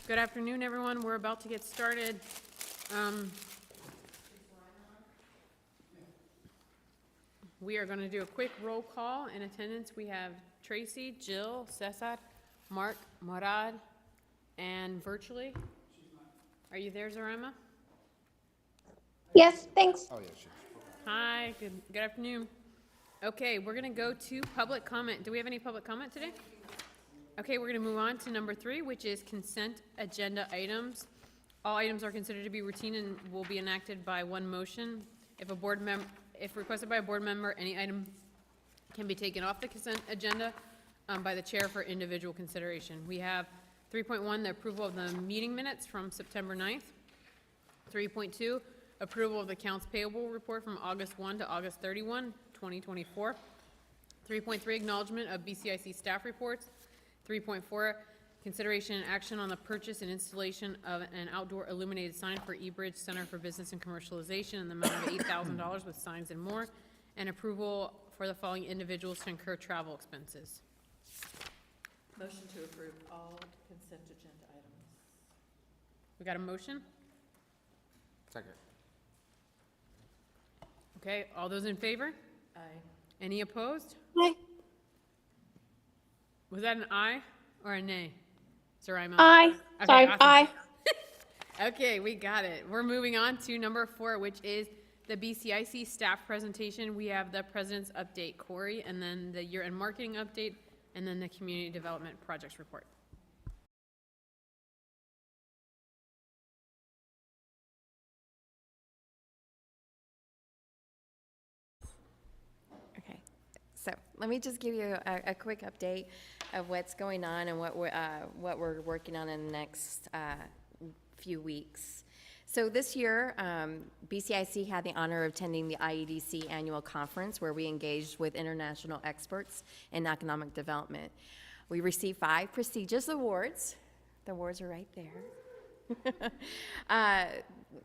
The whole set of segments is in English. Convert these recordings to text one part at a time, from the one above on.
Good afternoon, everyone. We're about to get started. We are going to do a quick roll call. In attendance, we have Tracy, Jill, Cesar, Mark, Murad, and virtually. Are you there, Zarema? Yes, thanks. Oh, yeah, sure. Hi, good afternoon. Okay, we're going to go to public comment. Do we have any public comment today? Okay, we're going to move on to number 3, which is consent agenda items. All items are considered to be routine and will be enacted by one motion. If requested by a board member, any item can be taken off the consent agenda by the chair for individual consideration. We have 3.1, the approval of the meeting minutes from September 9th. 3.2, approval of the accounts payable report from August 1 to August 31, 2024. 3.3, acknowledgement of BCIC staff reports. 3.4, consideration and action on the purchase and installation of an outdoor illuminated sign for eBridge Center for Business and Commercialization in the amount of $8,000 with signs and more, and approval for the following individuals to incur travel expenses. Motion to approve all consent agenda items. We got a motion? Second. Okay, all those in favor? Aye. Any opposed? Aye. Was that an aye or a nay? Saraima? Aye. Okay, Sorry, awesome. aye. Okay, we got it. We're moving on to number 4, which is the BCIC staff presentation. We have the president's update, Corey, and then the year-end marketing update, and then the community development projects report. Okay, so let me just give you a quick update of what's going on and what we're working on in the next few weeks. So this year, BCIC had the honor of attending the IEDC annual conference where we engaged with international experts in economic development. We received 5 prestigious awards. The awards are right there.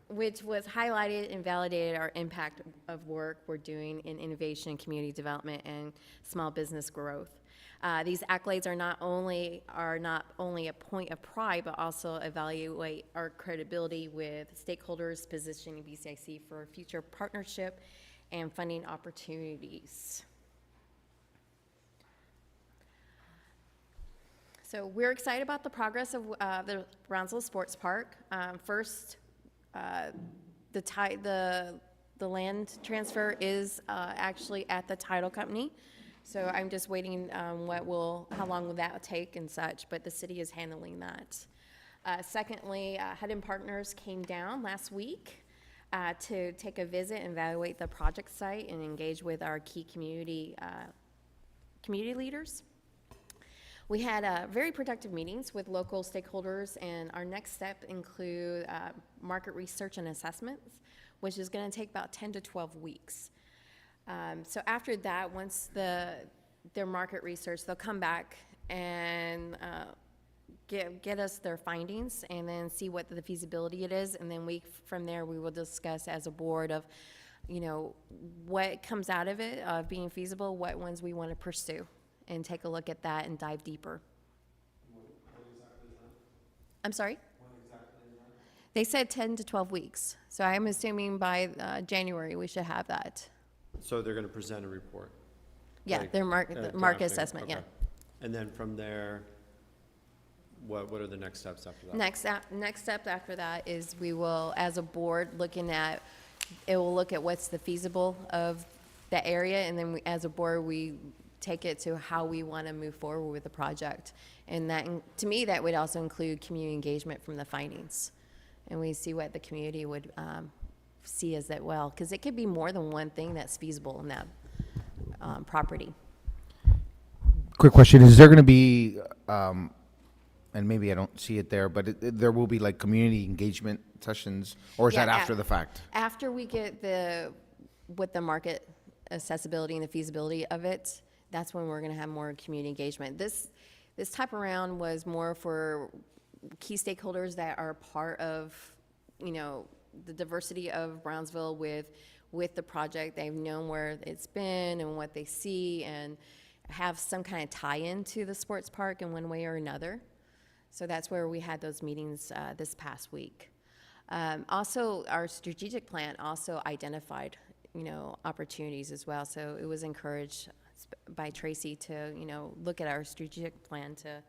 Which was highlighted and validated our impact of work we're doing in innovation, community development, and small business growth. These accolades are not only a point of pride, but also evaluate our credibility with stakeholders, positioning BCIC for future partnership and funding opportunities. So we're excited about the progress of the Brownsville Sports Park. First, the land transfer is actually at the title company. So I'm just waiting how long will that take and such, but the city is handling that. Secondly, Hudden Partners came down last week to take a visit and evaluate the project site and engage with our key community leaders. We had very productive meetings with local stakeholders, and our next step include market research and assessments, which is going to take about 10 to 12 weeks. So after that, once their market research, they'll come back and get us their findings and then see what the feasibility it is, and then from there we will discuss as a board of, what comes out of it, of being feasible, what ones we want to pursue, and take a look at that and dive deeper. What exactly is that? I'm sorry? When exactly is that? They said 10 to 12 weeks, so I'm assuming by January we should have that. So they're going to present a report? Yeah, Like, their market drafting, assessment, yeah. okay. And then from there, what are the next steps after that? Next step after that is we will, as a board, look at what's the feasible of the area, and then as a board, we take it to how we want to move forward with the project. And that, to me, that would also include community engagement from the findings. And we see what the community would see as that well, because it could be more than one thing that's feasible in that property. Quick question, is there going to be, and maybe I don't see it there, but there will be like community engagement sessions, or is Yeah, that after the fact? After we get the market accessibility and the feasibility of it, that's when we're going to have more community engagement. This type of round was more for key stakeholders that are part of, the diversity of Brownsville with the project. They've known where it's been and what they see and have some kind of tie-in to the sports park in one way or another. So that's where we had those meetings this past week. Also, our strategic plan also identified, opportunities as well. So it was encouraged by Tracy to, look at our strategic plan to,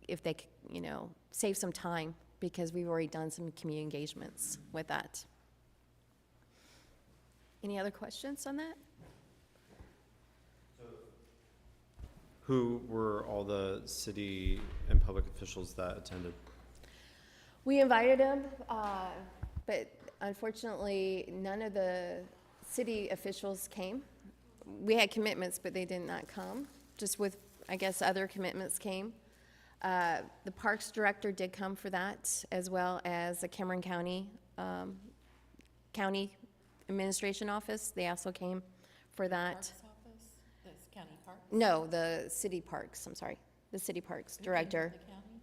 if they could, save some time, because we've already done some community engagements with that. Any other questions on that? Who were all the city and public officials that attended? We invited them, but unfortunately, none of the city officials came. We had commitments, but they did not come, just with, I guess, other commitments came. The Parks Director did come for that, as well as the Cameron County Administration Office. They also came for that. Parks office, that's county parks? No, the city parks, I'm sorry, the city parks Who came from director, the county?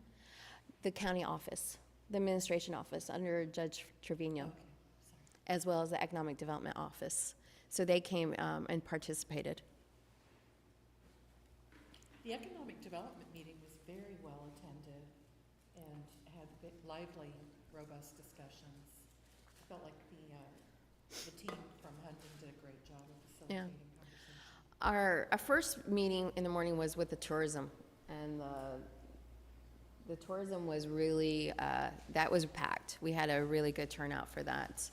the county office, the administration office under Judge Trevino, Okay, as well as the economic development office. So they came and participated. The economic development meeting was very well attended and had lively, robust discussions. I felt like the team from Hunting did a great job of facilitating conversation. Our first meeting in the morning was with the tourism, and the tourism was really, that was packed. We had a really good turnout for that.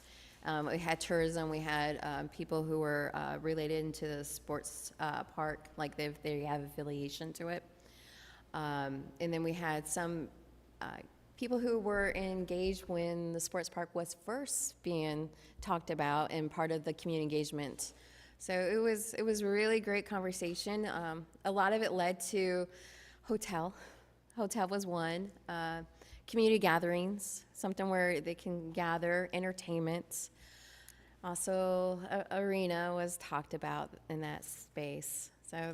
We had tourism, we had people who were related to the sports park, like they have affiliation to it. And then we had some people who were engaged when the sports park was first being talked about and part of the community engagement. So it was a really great conversation. A lot of it led to hotel. Hotel was one. Community gatherings, something where they can gather, entertainment. Also, arena was talked about in that space. So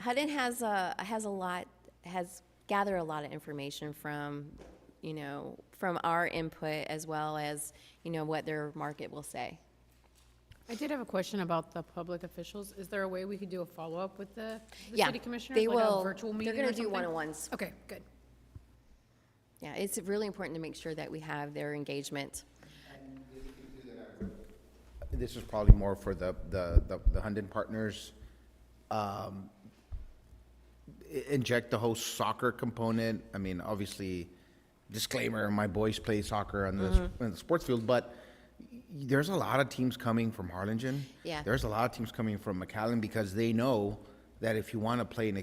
Hutton has gathered a lot of information from, from our input, as well as, what their market will say. I did have a question about the public officials. Is there a way we could do a follow-up with the Yeah, city commissioners? they like will. a virtual meeting They're or going to do something? one-on-ones. Okay, good. Yeah, it's really important to make sure that we have their engagement. This is probably more for the Hunden partners. Inject the whole soccer component. I mean, obviously, disclaimer, my boys play soccer on the sports field, but there's a lot of teams coming from Harlingen. Yeah. There's a lot of teams coming from McAllen, because they know that if you want to play in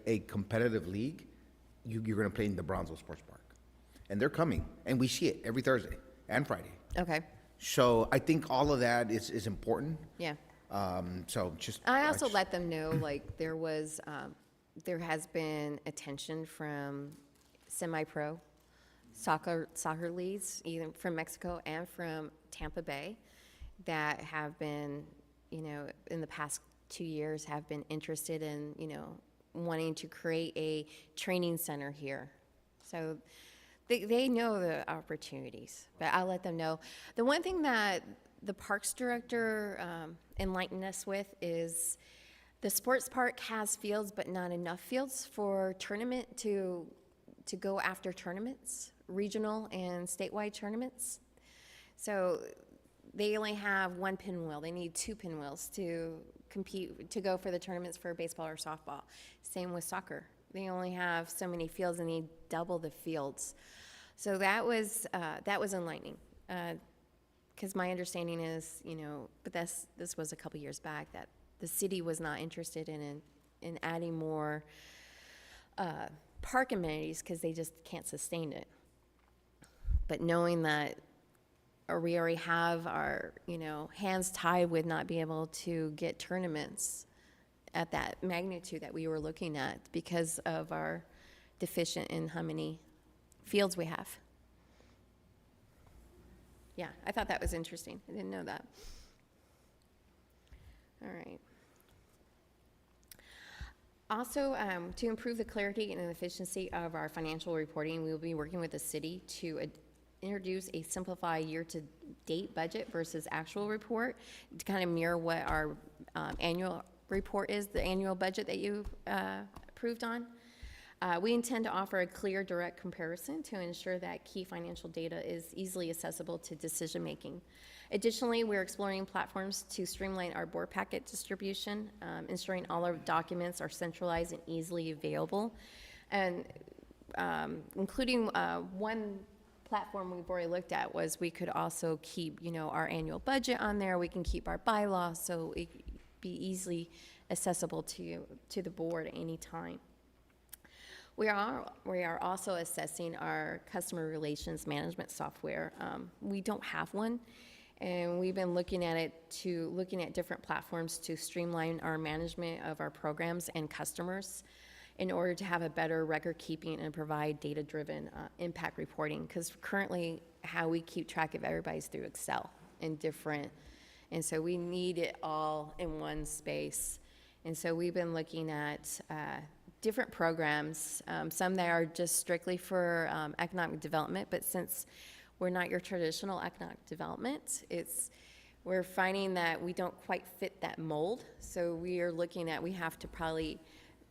a competitive league, you're going to play in the Bronzo Sports Park. And they're coming, and we see it every Thursday and Friday. Okay, So I think all of that is important. yeah. So just. I also let them know, like, there has been attention from semi-pro soccer leagues, even from Mexico and from Tampa Bay, that have been, in the past 2 years, have been interested in, wanting to create a training center here. So they know the opportunities, but I'll let them know. The one thing that the Parks Director enlightened us with is the sports park has fields, but not enough fields for tournament to go after tournaments, regional and statewide tournaments. So they only have one pinwheel. They need 2 pinwheels to compete, to go for the tournaments for baseball or softball. Same with soccer. They only have so many fields and need double the fields. So that was enlightening. Because my understanding is, but this was a couple years back, that the city was not interested in adding more park amenities because they just can't sustain it. But knowing that, or we already have our, hands tied with not being able to get tournaments at that magnitude that we were looking at because of our deficient in how many fields we have. Yeah, I thought that was interesting. I didn't know that. All right. Also, to improve the clarity and efficiency of our financial reporting, we will be working with the city to introduce a simplified year-to-date budget versus actual report to kind of mirror what our annual report is, the annual budget that you approved on. We intend to offer a clear, direct comparison to ensure that key financial data is easily accessible to decision-making. Additionally, we're exploring platforms to streamline our board packet distribution, ensuring all our documents are centralized and easily available, and including one platform we've already looked at was we could also keep, our annual budget on there. We can keep our bylaws, so it could be easily accessible to the board at any time. We are also assessing our customer relations management software. We don't have one, and we've been looking at different platforms to streamline our management of our programs and customers in order to have a better record keeping and provide data-driven impact reporting. Because currently, how we keep track of everybody's through Excel and so we need it all in one space. And so we've been looking at different programs, some that are just strictly for economic development, but since we're not your traditional economic development, we're finding that we don't quite fit that mold. So we are looking at, we have to probably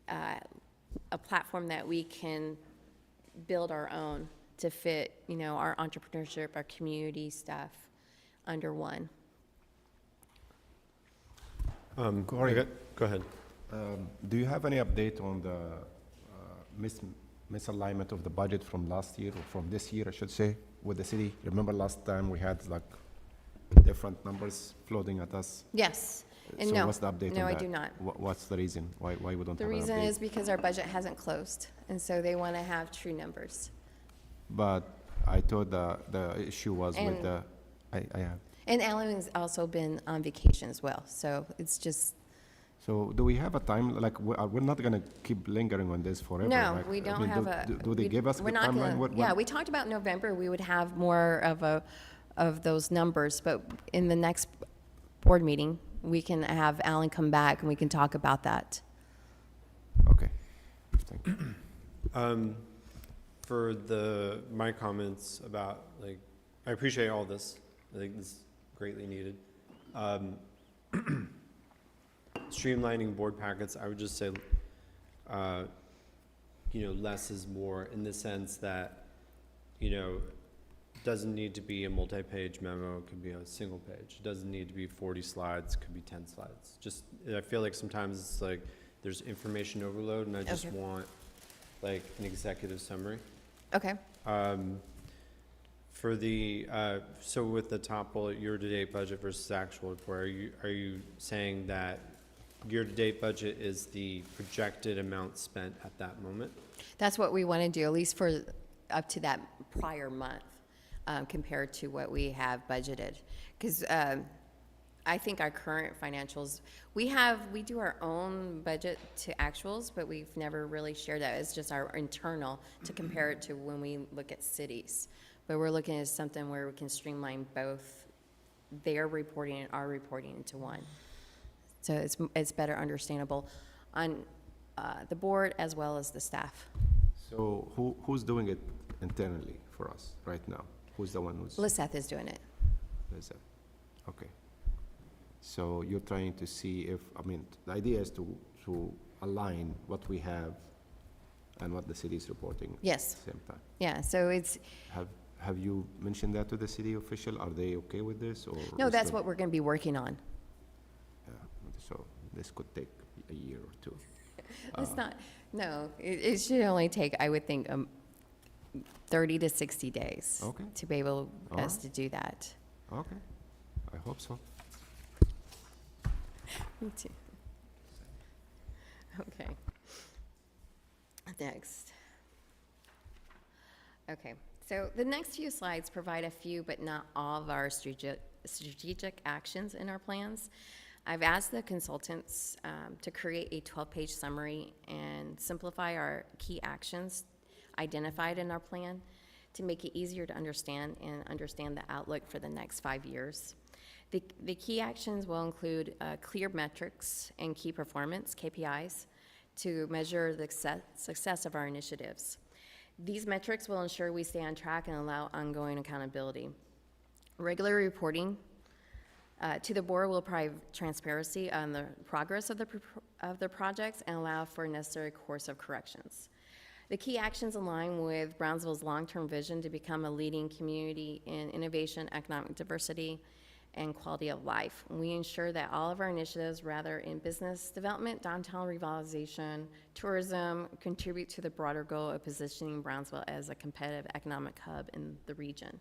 a platform that we can build our own to fit, our entrepreneurship, our community stuff under one. Corey, Go ahead. do you have any update on the misalignment of the budget from last year, or from this year, I should say, with the city? Remember last time we had like different numbers floating at us? Yes, and So no. what's the update on No, that? I do not. What's the reason? Why we don't The have an reason update? is because our budget hasn't closed, and so they want to have true numbers. But I thought the issue was with And- the, I have. And Alan's also been on vacation as well, so it's just, So do we have a time, like, we're not gonna keep lingering on this forever? no, like, we I don't mean, have a. Do they we- give us a we're good not timeline? gonna- What- Yeah, we talked about November, we would have more of those numbers, but in the next board meeting, we can have Alan come back and we can talk about that. Okay, thank you. For my comments about, like, I appreciate all this. I think this is greatly needed. Streamlining board packets, I would just say, less is more in the sense that, it doesn't need to be a multi-page memo, it could be a single page. It doesn't need to be 40 slides, it could be 10 slides. Just, I feel like sometimes it's like, there's information overload and I just Okay. want like an executive summary. Okay, For so with the top bullet, year-to-date budget versus actual report, are you saying that year-to-date budget is the projected amount spent at that moment? that's what we want to do, at least for up to that prior month, compared to what we have budgeted. Because I think our current financials, we do our own budget to actuals, but we've never really shared that. It's just our internal to compare it to when we look at cities. But we're looking at something where we can streamline both their reporting and our reporting into one. So it's better understandable on the board as well as the staff. So who's doing it internally for us right now? Who's the one who's? Liseth is doing it. Is it? Okay. So you're trying to see if, the idea is to align what we have and what the city is reporting Yes. at the same time. Yeah, so it's, Have you mentioned that to the city official? Are they okay with this, or? no, we that's still- what we're going to be working on. Yeah, so this could take a year or two. It's not, no, it should only take, I would think, 30 to 60 days. Okay. To be able All us right. to do that. Okay, I hope so. Me too. Okay. Next. Okay, so the next few slides provide a few, but not all of our strategic actions in our plans. I've asked the consultants to create a 12-page summary and simplify our key actions identified in our plan to make it easier to understand and understand the outlook for the next 5 years. The key actions will include clear metrics and key performance, KPIs, to measure the success of our initiatives. These metrics will ensure we stay on track and allow ongoing accountability. Regular reporting to the board will provide transparency on the progress of the projects and allow for necessary course of corrections. The key actions align with Brownsville's long-term vision to become a leading community in innovation, economic diversity, and quality of life. We ensure that all of our initiatives, rather in business development, downtown revitalization, tourism, contribute to the broader goal of positioning Brownsville as a competitive economic hub in the region.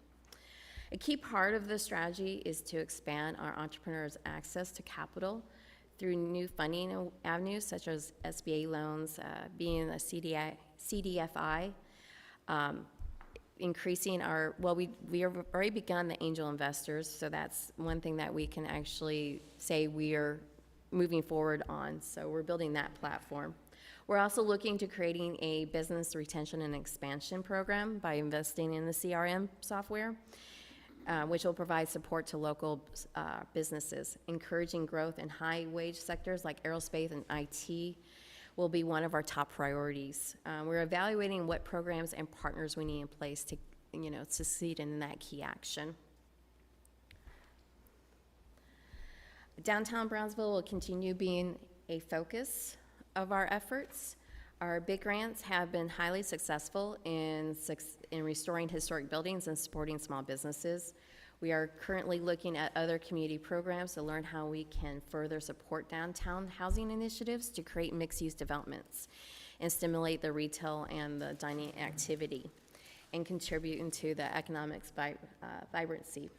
A key part of this strategy is to expand our entrepreneurs' access to capital through new funding avenues such as SBA loans, being a CDFI, increasing our, well, we have already begun the angel investors, so that's one thing that we can actually say we are moving forward on, so we're building that platform. We're also looking to creating a business retention and expansion program by investing in the CRM software, which will provide support to local businesses. Encouraging growth in high-wage sectors like aerospace and IT will be one of our top priorities. We're evaluating what programs and partners we need in place to, succeed in that key action. Downtown Brownsville will continue being a focus of our efforts. Our big grants have been highly successful in restoring historic buildings and supporting small businesses. We are currently looking at other community programs to learn how we can further support downtown housing initiatives to create mixed-use developments and stimulate the retail and the dining activity and contribute into the economic vibrancy.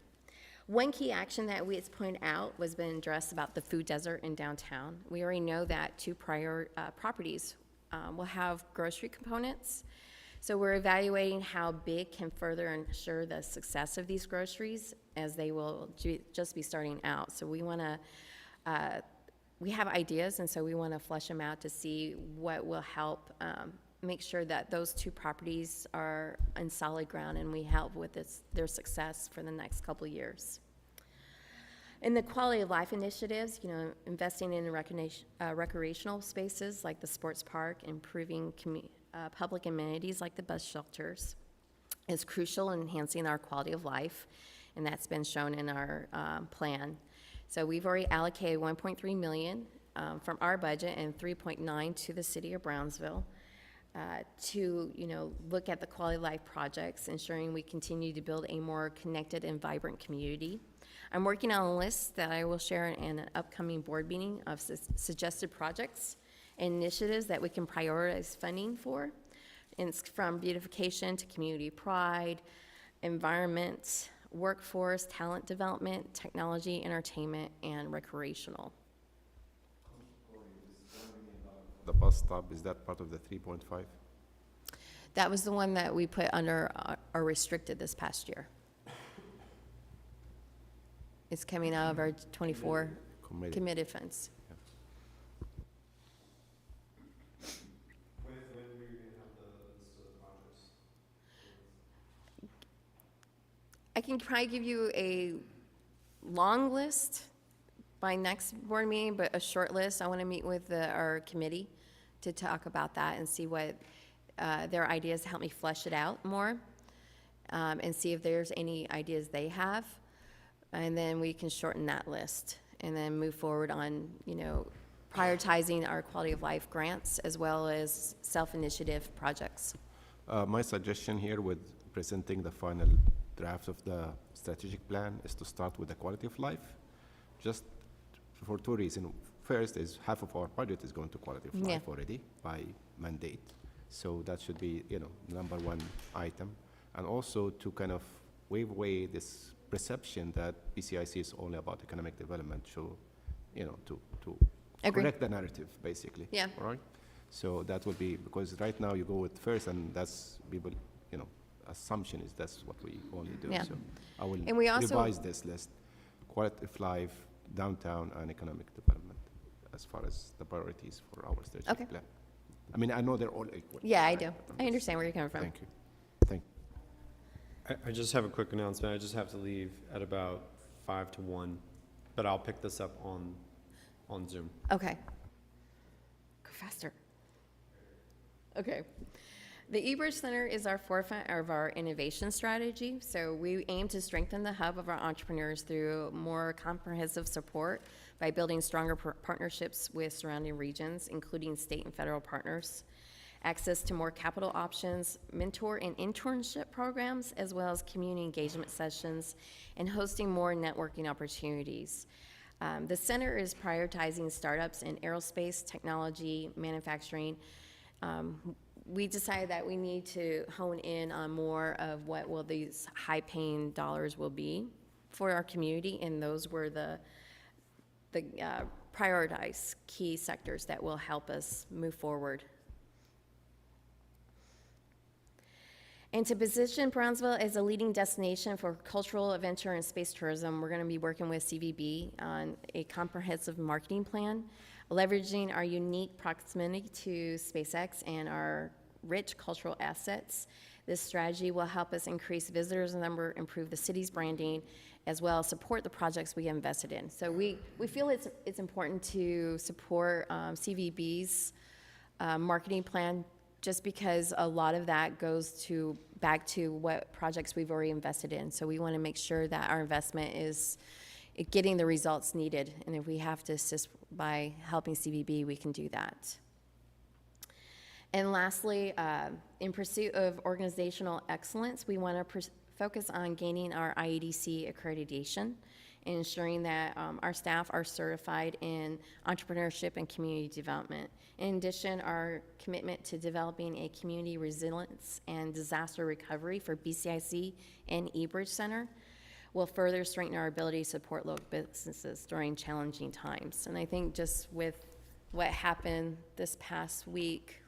One key action that we pointed out was been addressed about the food desert in downtown. We already know that two prior properties will have grocery components. So we're evaluating how big can further ensure the success of these groceries as they will just be starting out. So we want to, we have ideas, and so we want to flesh them out to see what will help make sure that those two properties are on solid ground and we help with their success for the next couple of years. In the quality of life initiatives, investing in recreational spaces like the sports park, improving public amenities like the bus shelters is crucial in enhancing our quality of life, and that's been shown in our plan. So we've already allocated $1.3 million from our budget and $3.9 to the city of Brownsville to look at the quality of life projects, ensuring we continue to build a more connected and vibrant community. I'm working on a list that I will share in an upcoming board meeting of suggested projects and initiatives that we can prioritize funding for. And it's from beautification to community pride, environment, workforce, talent development, technology, entertainment, and recreational. The bus stop, is that part of the 3.5? That was the one that we put under our restricted this past year. It's coming out of our 24 committed funds. When are you going to have the list of the projects? I can probably give you a long list by next board meeting, but a short list. I want to meet with our committee to talk about that and see what their ideas, help me flesh it out more, and see if there's any ideas they have. And then we can shorten that list and then move forward on, prioritizing our quality of life grants as well as self-initiative projects. My suggestion here with presenting the final draft of the strategic plan is to start with the quality of life, just for two reasons. First is half of our budget is going to quality of life already by mandate. So that should be, number one item. And also to kind of wave away this perception that BCIC is only about economic development, so, to Agree. correct the narrative, basically. Yeah. All right? So that will be, because right now you go with first, and that's people, assumption is that's what we only do. Yeah. So I will And we also- revise this list, quality of life, downtown, and economic development, as far as the priorities for our strategic Okay. plan. I mean, I know they're all equal. Yeah, I right? do. I understand where you're coming from. Thank you. Thank I just have a quick announcement. I just have to leave at about 5 to 1, but I'll pick this up on Zoom. Okay. Go faster. Okay. The eBridge Center is our forefront of our innovation strategy. So we aim to strengthen the hub of our entrepreneurs through more comprehensive support by building stronger partnerships with surrounding regions, including state and federal partners. access to more capital options, mentor and internship programs, as well as community engagement sessions, and hosting more networking opportunities. The center is prioritizing startups in aerospace, technology, manufacturing. We decided that we need to hone in on more of what will these high-paying dollars will be for our community, and those were the prioritized key sectors that will help us move forward. And to position Brownsville as a leading destination for cultural, adventure, and space tourism, we're going to be working with CVB on a comprehensive marketing plan, leveraging our unique proximity to SpaceX and our rich cultural assets. This strategy will help us increase visitors number, improve the city's branding, as well as support the projects we invested in. So we feel it's important to support CVB's marketing plan, just because a lot of that goes back to what projects we've already invested in. So we want to make sure that our investment is getting the results needed. And if we have to assist by helping CVB, we can do that. And lastly, in pursuit of organizational excellence, we want to focus on gaining our IEDC accreditation and ensuring that our staff are certified in entrepreneurship and community development. In addition, our commitment to developing a community resilience and disaster recovery for BCIC and eBridge Center will further strengthen our ability to support local businesses during challenging times. And I think just with what happened this past week,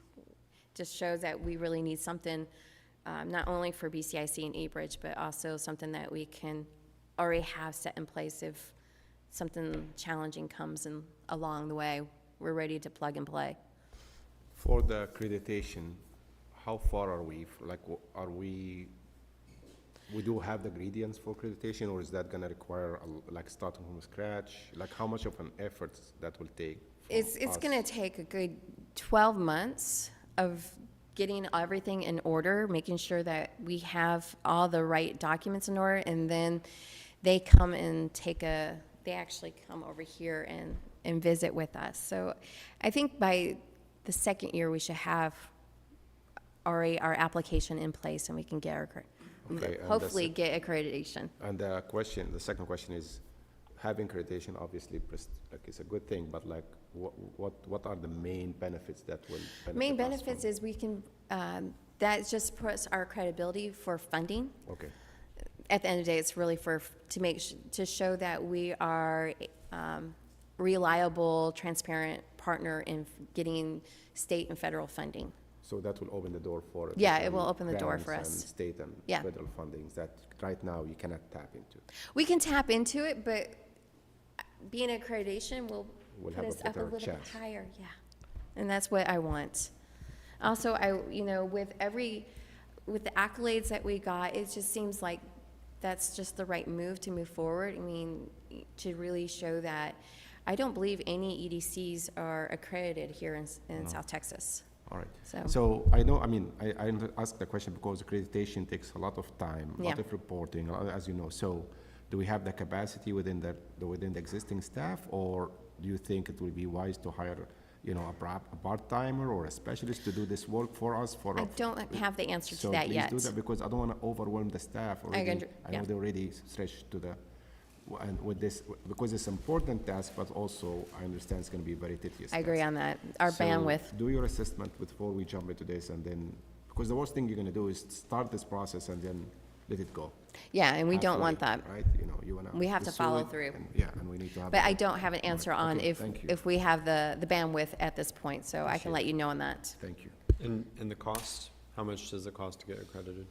just shows that we really need something not only for BCIC and eBridge, but also something that we can already have set in place if something challenging comes in along the way. We're ready to plug and play. For the accreditation, how far are we? Like, are we do have the ingredients for accreditation, or is that gonna require, like, starting from scratch? Like, how much of an effort that will take? It's gonna take a good 12 months of getting everything in order, making sure that we have all the right documents in order, and then they come and they actually come over here and visit with us. So I think by the second year, we should have already our application in place, and we can get hopefully get accreditation. And the second question is, having accreditation obviously is a good thing, but like, what are the main benefits that will benefit Main us benefits from? is we can, that just puts our credibility for funding. Okay, At the end of the day, it's really to show that we are reliable, transparent partner in getting state and federal funding. so that will open the door for Yeah, it additional will open the door grants for us. and state and Yeah. federal fundings that right now you cannot tap into. We can tap into it, but being accreditation will We'll put have a us up a better little bit chance. higher, yeah. And that's what I want. Also, with the accolades that we got, it just seems like that's just the right move to move forward. I mean, to really show that I don't believe any EDCs are accredited here in South Texas. All right. So- So I know, I ask the question because accreditation takes a lot of time, a lot Yeah. of reporting, as you know. So do we have the capacity within the existing staff, or do you think it will be wise to hire, a part-timer or a specialist to do this work for us? I don't have the answer to So that please yet. do that, because I don't want to overwhelm the staff already. I know yeah. they're already stretched to the, and with this, because it's an important task, but also I understand it's going to be very tedious. I agree task. on that. Our So bandwidth. do your assessment before we jump into this, and then, because the worst thing you're gonna do is start this process and then let it go. Yeah, and we don't halfway, want that. Right, you wanna. We have to pursue follow it, through. and- Yeah, and we need to have. But a- I don't have an answer on Okay, if, thank you. if we have the bandwidth at this point, so I can Appreciate let you know on that. Thank you. And the cost, how much does it cost to get accredited?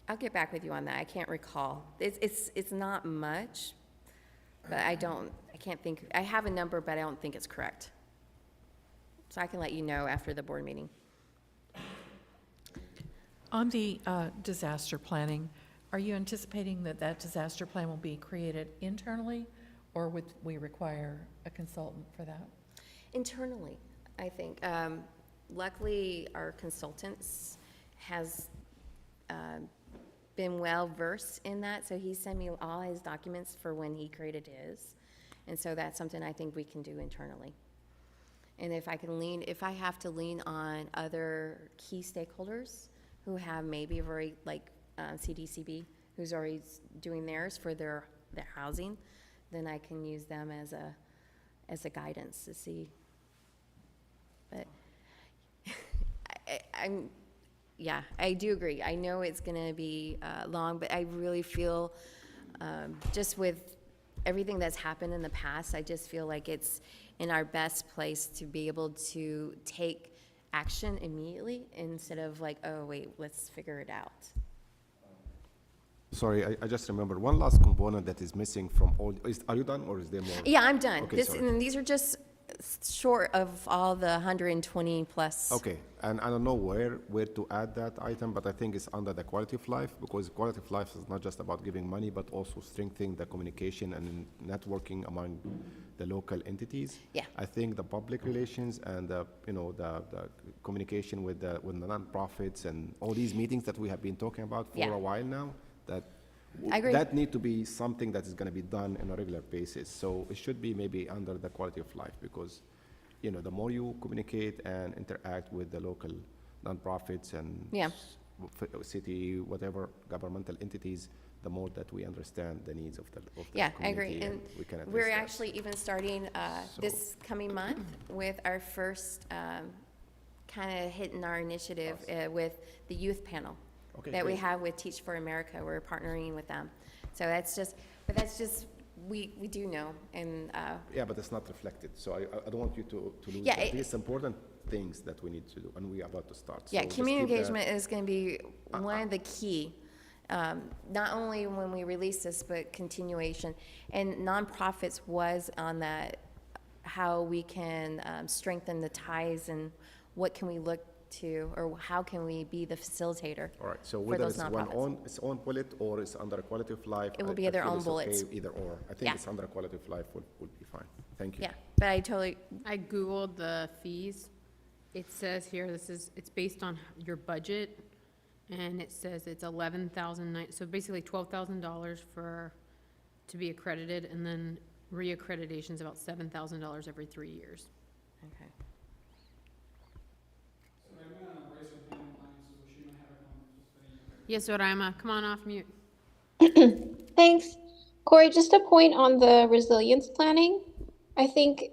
I'll get back with you on that. I can't recall. It's not much, but I can't think, I have a number, but I don't think it's correct. So I can let you know after the board meeting. On the disaster planning, are you anticipating that disaster plan will be created internally, or would we require a consultant for that? Internally, I think. Luckily, our consultants has been well-versed in that, so he sent me all his documents for when he created his. And so that's something I think we can do internally. And if I have to lean on other key stakeholders who have maybe already, like CDCB, who's already doing theirs for their housing, then I can use them as a guidance to see. But I do agree. I know it's going to be long, but I really feel, just with everything that's happened in the past, I just feel like it's in our best place to be able to take action immediately instead of like, oh, wait, let's figure it out. Sorry, I just remembered one last component that is missing from all, are you done or is there more? Yeah, I'm done. Okay, sorry. And these are just short of all the 120 plus. Okay, and I don't know where to add that item, but I think it's under the quality of life, because quality of life is not just about giving money, but also strengthening the communication and networking among the local entities. Yeah. I think the public relations and the communication with the nonprofits and all these meetings that we have been talking about for Yeah. a while now, I agree. that need to be something that is going to be done on a regular basis. So it should be maybe under the quality of life, because, the more you communicate and interact with the local nonprofits and Yeah. city, whatever governmental entities, the more that we understand the needs of the Yeah, I agree. community, And we can address we're that. actually even starting this coming month with our first kind of hitting our initiative with the youth panel Okay, that we great. have with Teach for America. We're partnering with them. So that's just, we do know. And Yeah, but it's not reflected, so I don't want you to lose Yeah, that. These important things that we need to do, and we are about to start. yeah, So just community keep that- engagement is going to be one of the key, not only when we release this, but continuation. And nonprofits was on that, how we can strengthen the ties and what can we look to, or how can we be the facilitator All right, so for whether those it's one nonprofits. its own bullet or it's under quality of life. It will I- be I their feel own it's okay, bullets. either or. I think Yeah. it's under quality of life would be fine. Thank you. Yeah, but I totally, I Googled the fees. It says here, it's based on your budget, and it says it's so basically $12,000 to be accredited, and then reaccreditation's about $7,000 every 3 years. okay. Yes, Oraima, come on off mute. Thanks. Corey, just a point on the resilience planning. I think,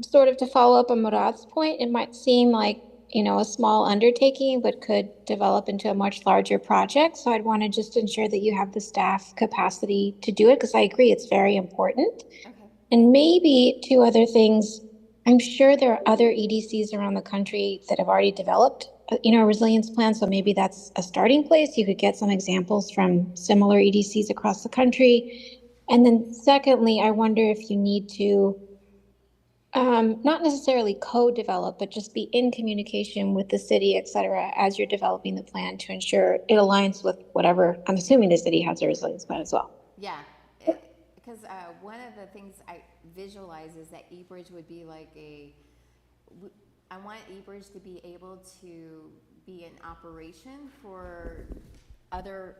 sort of to follow up on Murad's point, it might seem like, a small undertaking, but could develop into a much larger project. So I'd want to just ensure that you have the staff capacity to do it, because I agree it's very important. Okay. And maybe two other things. I'm sure there are other EDCs around the country that have already developed, a resilience plan. So maybe that's a starting place. You could get some examples from similar EDCs across the country. And then secondly, I wonder if you need to not necessarily co-develop, but just be in communication with the city, et cetera, as you're developing the plan to ensure it aligns with whatever, I'm assuming the city has a resilience plan as well. Yeah, because one of the things I visualize is that eBridge would be like I want eBridge to be able to be an operation for other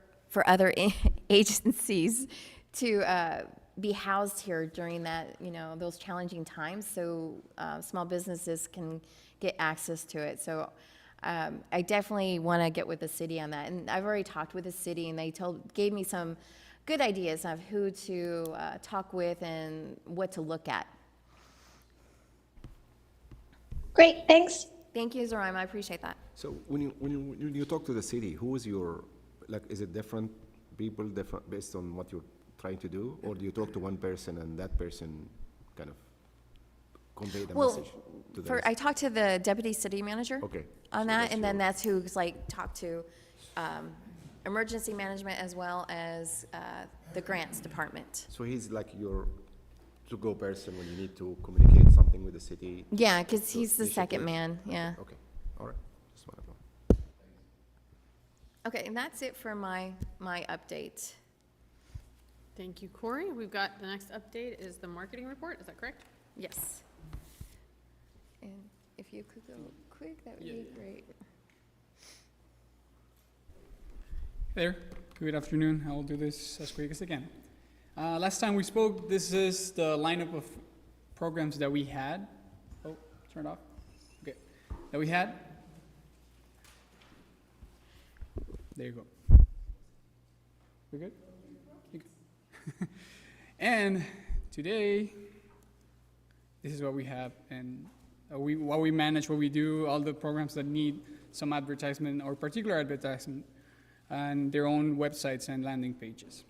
agencies to be housed here during that, those challenging times, so small businesses can get access to it. So I definitely want to get with the city on that. And I've already talked with the city, and they gave me some good ideas of who to talk with and what to look at. Great, thanks. Thank you, Zoraima, I appreciate that. So when you talk to the city, who is your, is it different people, different based on what you're trying to do? Or do you talk to one person and that person kind of convey the message to the rest? I talked to the deputy city manager Okay, on so that, that's and then your- that's who's talked to emergency management as well as the grants department. So he's like your to-go person when you need to communicate something with the city? Yeah, because he's the initiative? second man, yeah. Okay, all right, just want to know. Okay, and that's it for my update. Thank you, Corey. We've got, the next update is the marketing report, is that correct? Yes. And if you could go quick, that would be great. Hey there, good afternoon. I will do this as quick as I can. Last time we spoke, this is the lineup of programs that we had. Oh, turned off. that we had. There you go. We good? You good? And today, this is what we have, and what we manage, what we do, all the programs that need some advertisement or particular advertisement, and their own websites and landing pages.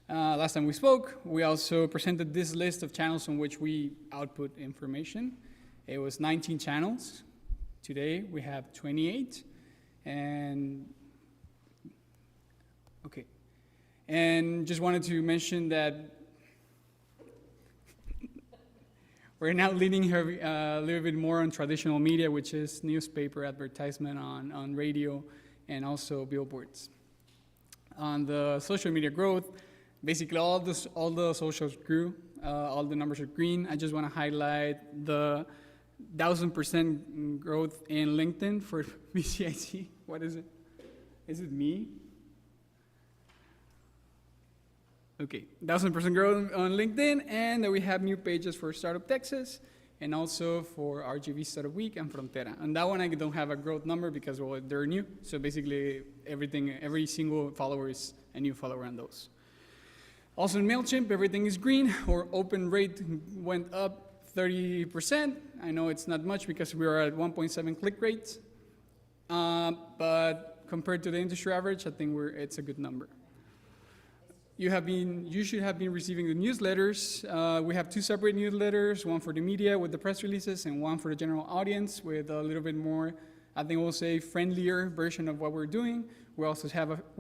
Last time we spoke, we also presented this list of channels on which we output information. It was 19 channels. Today we have 28, and okay. And just wanted to mention that we're now leaning a little bit more on traditional media, which is newspaper advertisement on radio and also billboards. On the social media growth, basically all the socials grew, all the numbers are green. I just want to highlight the 1,000% growth in LinkedIn for BCIC. What is it? Is it me? Okay, 1,000% growth on LinkedIn, and then we have new pages for Startup Texas, and also for RGV Startup Week and Frontera. And that one I don't have a growth number because, well, they're new. So basically every single follower is a new follower on those. Also in MailChimp, everything is green. Our open rate went up 30%. I know it's not much because we are at 1.7 click rates. But compared to the industry average, I think it's a good number. You should have been receiving the newsletters. We have 2 separate newsletters, one for the media with the press releases and one for the general audience with a little bit more, I think we'll say, friendlier version of what we're doing. We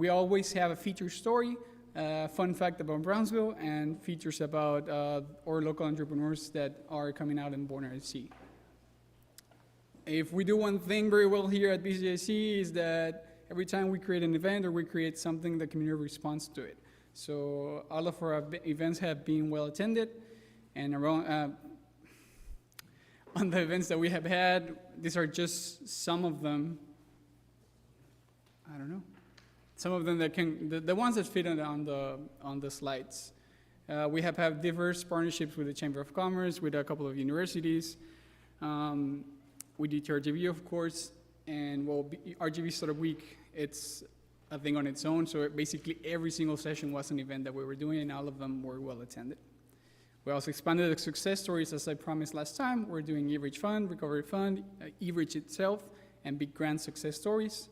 always have a feature story, fun fact about Brownsville, and features about our local entrepreneurs that are coming out in Bonaire Sea. If we do one thing very well here at BCIC is that every time we create an event or we create something, the community responds to it. So all of our events have been well attended, and around on the events that we have had, these are just some of them. I don't know, some of them that the ones that fit on the slides. We have had diverse partnerships with the Chamber of Commerce, with a couple of universities. We did RGV, of course, and well, RGV Startup Week, it's a thing on its own, so basically every single session was an event that we were doing, and all of them were well attended. We also expanded the success stories, as I promised last time. We're doing E-Reach Fund, Recovery Fund, E-Reach itself, and big grant success stories.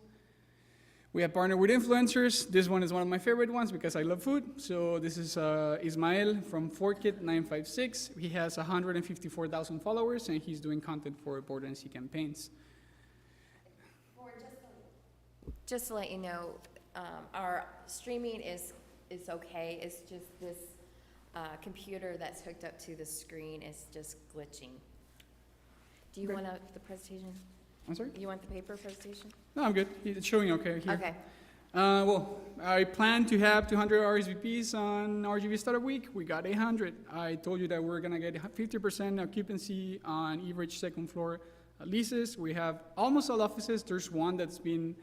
We have partnered with influencers. This one is one of my favorite ones because I love food. So this is Ismael from Forkit 956. He has 154,000 followers, and he's doing content for Border and Sea campaigns. Just to let you know, our streaming is okay. It's just this computer that's hooked up to the screen is just glitching. Do you want the presentation? I'm sorry? You want the paper presentation? No, I'm good. It's showing okay here. Okay. Well, I plan to have 200 RSVPs on RGV Startup Week. We got 800. I told you that we're going to get 50% occupancy on E-Reach second floor leases. We have almost all offices. There's one that's been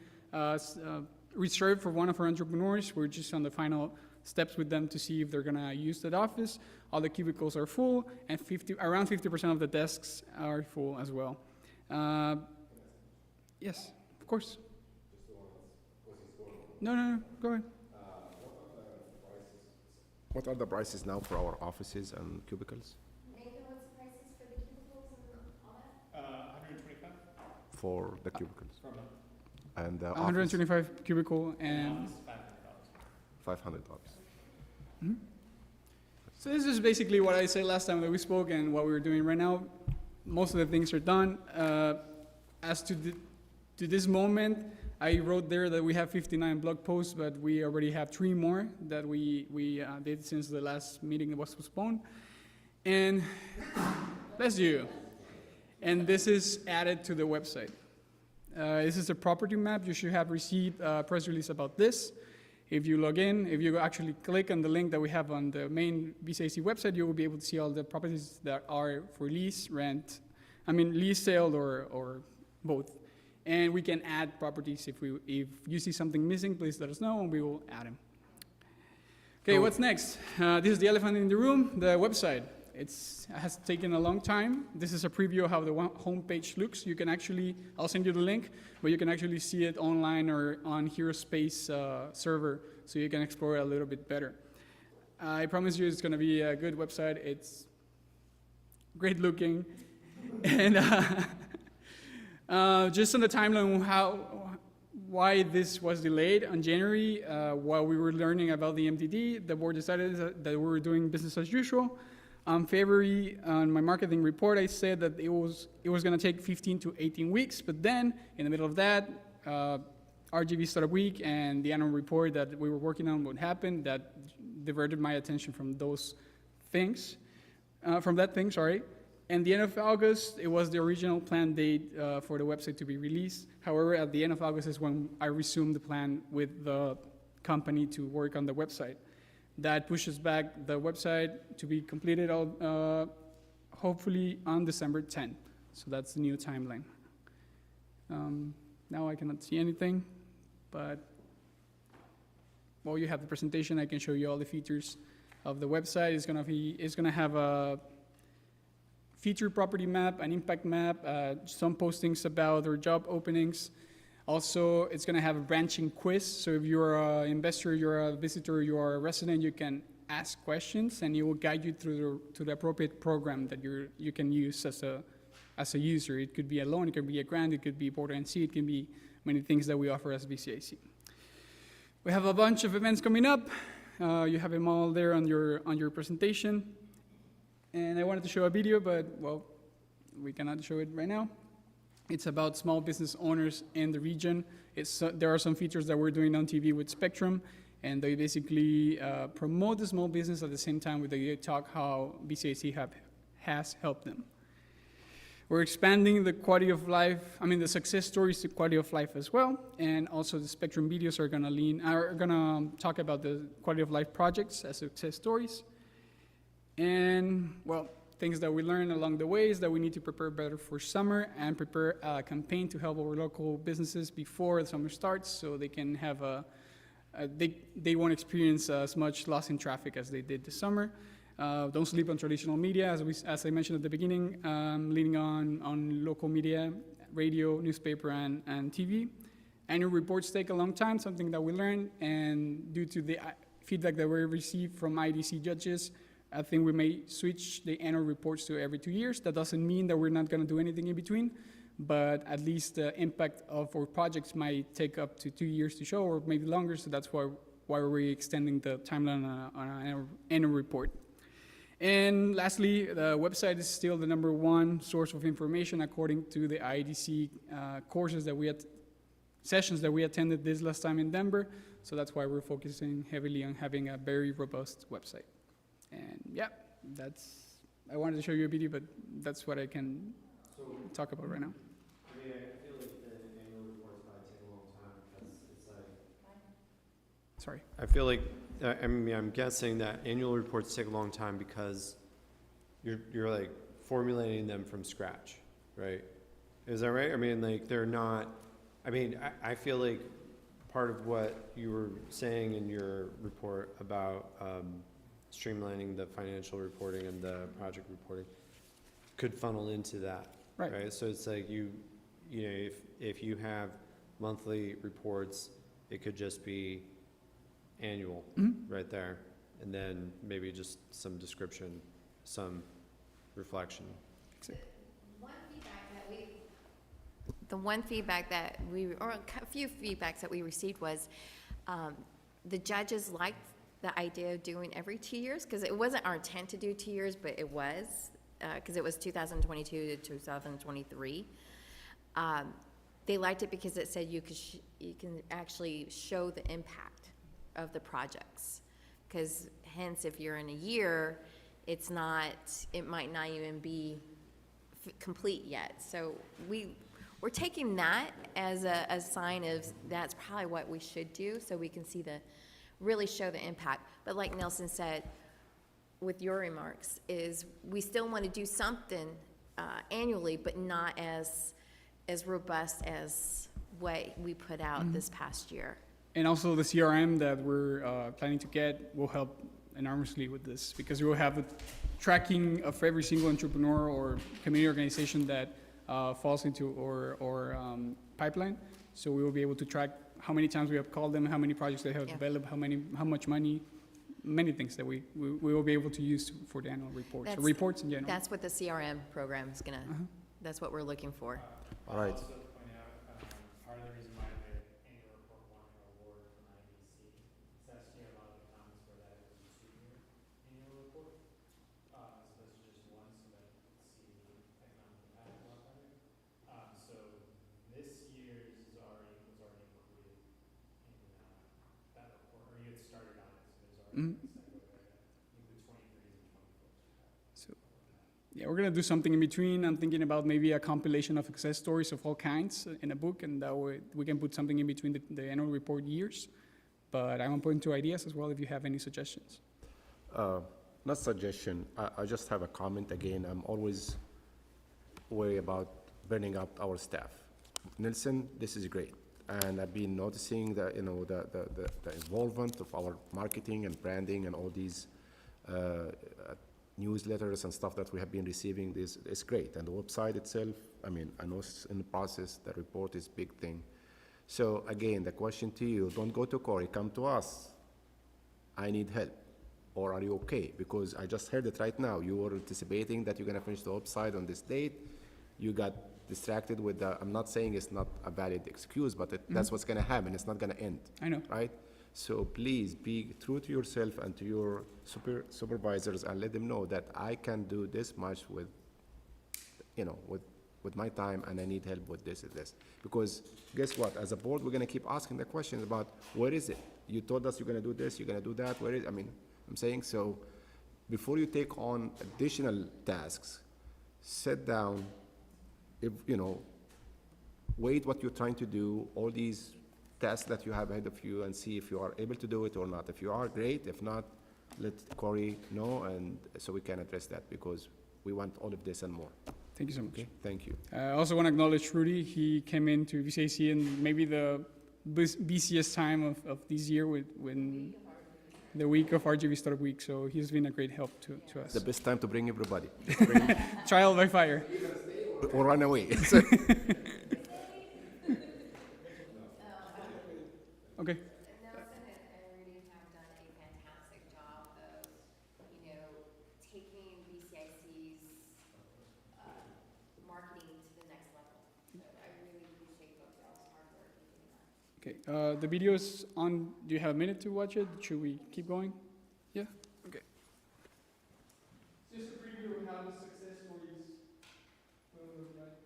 reserved for one of our entrepreneurs. We're just on the final steps with them to see if they're gonna use that office. All the cubicles are full, and around 50% of the desks are full as well. Yes, of course. No, go ahead. What are the prices now for our offices and cubicles? Nathan, what's the prices for the cubicles and all that? 125. For the cubicles. And the 125 cubicle and $500. Mm-hmm. So this is basically what I said last time that we spoke and what we're doing right now. Most of the things are done. As to this moment, I wrote there that we have 59 blog posts, but we already have 3 more that we did since the last meeting that was postponed. And bless you. And this is added to the website. This is a property map. You should have received a press release about this. If you log in, if you actually click on the link that we have on the main BCIC website, you will be able to see all the properties that are for lease, rent, lease, sale, or both. And we can add properties if you see something missing, please let us know and we will add them. Okay, what's next? This is the elephant in the room, the website. It has taken a long time. This is a preview of how the homepage looks. You can actually, I'll send you the link, but you can actually see it online or on HeroSpace server, so you can explore it a little bit better. I promise you it's going to be a good website. It's great looking. And just on the timeline, why this was delayed on January, while we were learning about the MDD, the board decided that we were doing business as usual. On February, on my marketing report, I said that it was going to take 15 to 18 weeks, but then in the middle of that, RGV Startup Week and the annual report that we were working on would happen. That diverted my attention from those things, And the end of August, it was the original planned date for the website to be released. However, at the end of August is when I resumed the plan with the company to work on the website. That pushes back the website to be completed hopefully on December 10th. So that's the new timeline. Now I cannot see anything, but while you have the presentation, I can show you all the features of the website. It's gonna have a feature property map, an impact map, some postings about their job openings. Also, it's going to have a branching quiz. So if you're an investor, you're a visitor, you're a resident, you can ask questions, and it will guide you through to the appropriate program that you can use as a user. It could be a loan, it could be a grant, it could be Border NC, it can be many things that we offer as BCIC. We have a bunch of events coming up. You have them all there on your presentation. And I wanted to show a video, but, well, we cannot show it right now. It's about small business owners in the region. There are some features that we're doing on TV with Spectrum, and they basically promote the small business at the same time with the talk how BCIC has helped them. We're expanding the quality of life, the success stories to quality of life as well, and also the Spectrum videos are gonna talk about the quality of life projects as success stories. And, well, things that we learned along the way is that we need to prepare better for summer and prepare a campaign to help our local businesses before the summer starts, so they can have they won't experience as much loss in traffic as they did this summer. Don't sleep on traditional media, as I mentioned at the beginning, leaning on local media, radio, newspaper, and TV. Annual reports take a long time, something that we learned, and due to the feedback that we received from IDC judges, I think we may switch the annual reports to every 2 years. That doesn't mean that we're not going to do anything in between, but at least the impact of our projects might take up to 2 years to show, or maybe longer, so that's why we're extending the timeline on an annual report. And lastly, the website is still the #1 source of information according to the IDC sessions that we attended this last time in Denver, so that's why we're focusing heavily on having a very robust website. And yeah, I wanted to show you a video, but that's what I can talk about right now. I feel like the annual reports probably take a long time because it's like. Sorry. I feel like, I'm guessing that annual reports take a long time because you're like formulating them from scratch, right? Is that right? They're not, I feel like part of what you were saying in your report about, streamlining the financial reporting and the project reporting could funnel into that, right? So it's like if you have monthly reports, it could just be annual right there, and then maybe just some description, some reflection. A few feedbacks that we received was the judges liked the idea of doing every 2 years, because it wasn't our intent to do 2 years, but it was, because it was 2022 to 2023. They liked it because it said you can actually show the impact of the projects, because hence if you're in a year, it might not even be complete yet. So we're taking that as a sign of that's probably what we should do, so we can see really show the impact. But like Nelson said, with your remarks, is we still want to do something annually, but not as robust as what we put out this past year. And also the CRM that we're planning to get will help enormously with this, because we will have a tracking of every single entrepreneur or community organization that falls into our pipeline. So we will be able to track how many times we have called them, how many projects they have Yeah. developed, how much money, many things that we will be able to use for the annual reports, or That's- reports in general. That's what the CRM program is gonna, that's what we're looking for. All right. Also to point out, part of the reason why the annual report won an award from IBC is actually a lot of the comments for that it was a two-year annual report, as opposed to just one, so that you could see the economic impact a lot better. So this year's was already included in, that report, or you had started on it, so there's already Mhm. a segue there to include 23s and 24s. So, yeah, we're gonna do something in between. I'm thinking about maybe a compilation of success stories of all kinds in a book, and that way we can put something in between the annual report years. But I'm open to ideas as well if you have any suggestions. Not suggestion, I just have a comment again. I'm always worried about burning out our staff. Nelson, this is great. And I've been noticing that, the involvement of our marketing and branding and all these newsletters and stuff that we have been receiving is great. And the website itself, I mean, I know it's in the process, the report is big thing. So again, the question to you, don't go to Corey, come to us. I need help. Or are you okay? Because I just heard it right now. You were anticipating that you're gonna finish the website on this date. You got distracted with the, I'm not saying it's not a valid excuse, but that's what's gonna happen. It's not gonna end. I know. Right? So please be true to yourself and to your supervisors and let them know that I can do this much with, with my time, and I need help with this and this. Because guess what? As a board, we're gonna keep asking the questions about where is it? You told us you're gonna do this, you're gonna do that, where is, I'm saying, so before you take on additional tasks, sit down, wait what you're trying to do, all these tasks that you have ahead of you, and see if you are able to do it or not. If you are, great. If not, let Corey know, and so we can address that, because we want all of this and more. Thank you so much. Okay, thank you. I also want to acknowledge Rudy. He came into BCIC in maybe the busiest time of this year when the week of RGB Startup Week. So he's been a great help to us. The best time to bring everybody. Trial by fire. Or run away. Okay. Nelson and Rudy have done a fantastic job of, taking BCIC's marketing to the next level. So I really appreciate both y'all's hard work in doing that. Okay. The video is on. Do you have a minute to watch it? Should we keep going? Yeah. Okay. Just a preview of how the success stories will look like.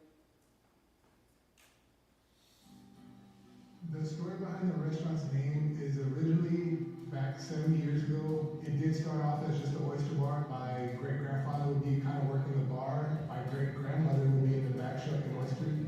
The story behind the restaurant's name is originally back 70 years ago. It did start off as just an oyster bar. My great-grandfather would be kind of working the bar. My great-grandmother would be in the back shucking oysters.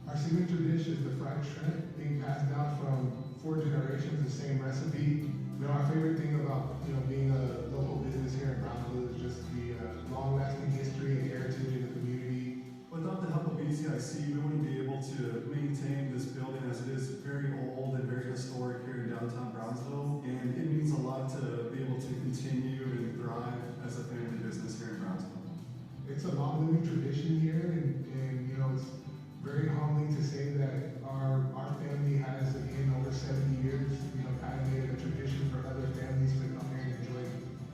Our signature dish is the fried shrimp, being passed down from 4 generations, the same recipe. Our favorite thing about being a local business here in Brownsville is just the long-lasting history and heritage in the community. Without the help of BCIC, we wouldn't be able to maintain this building, as it is very old and very historic here in downtown Brownsville. And it means a lot to be able to continue and thrive as a family business here in Brownsville. It's a long-living tradition here, and it's very humbling to say that our family has, again, over 70 years, kind of made it a tradition for other families to come here and enjoy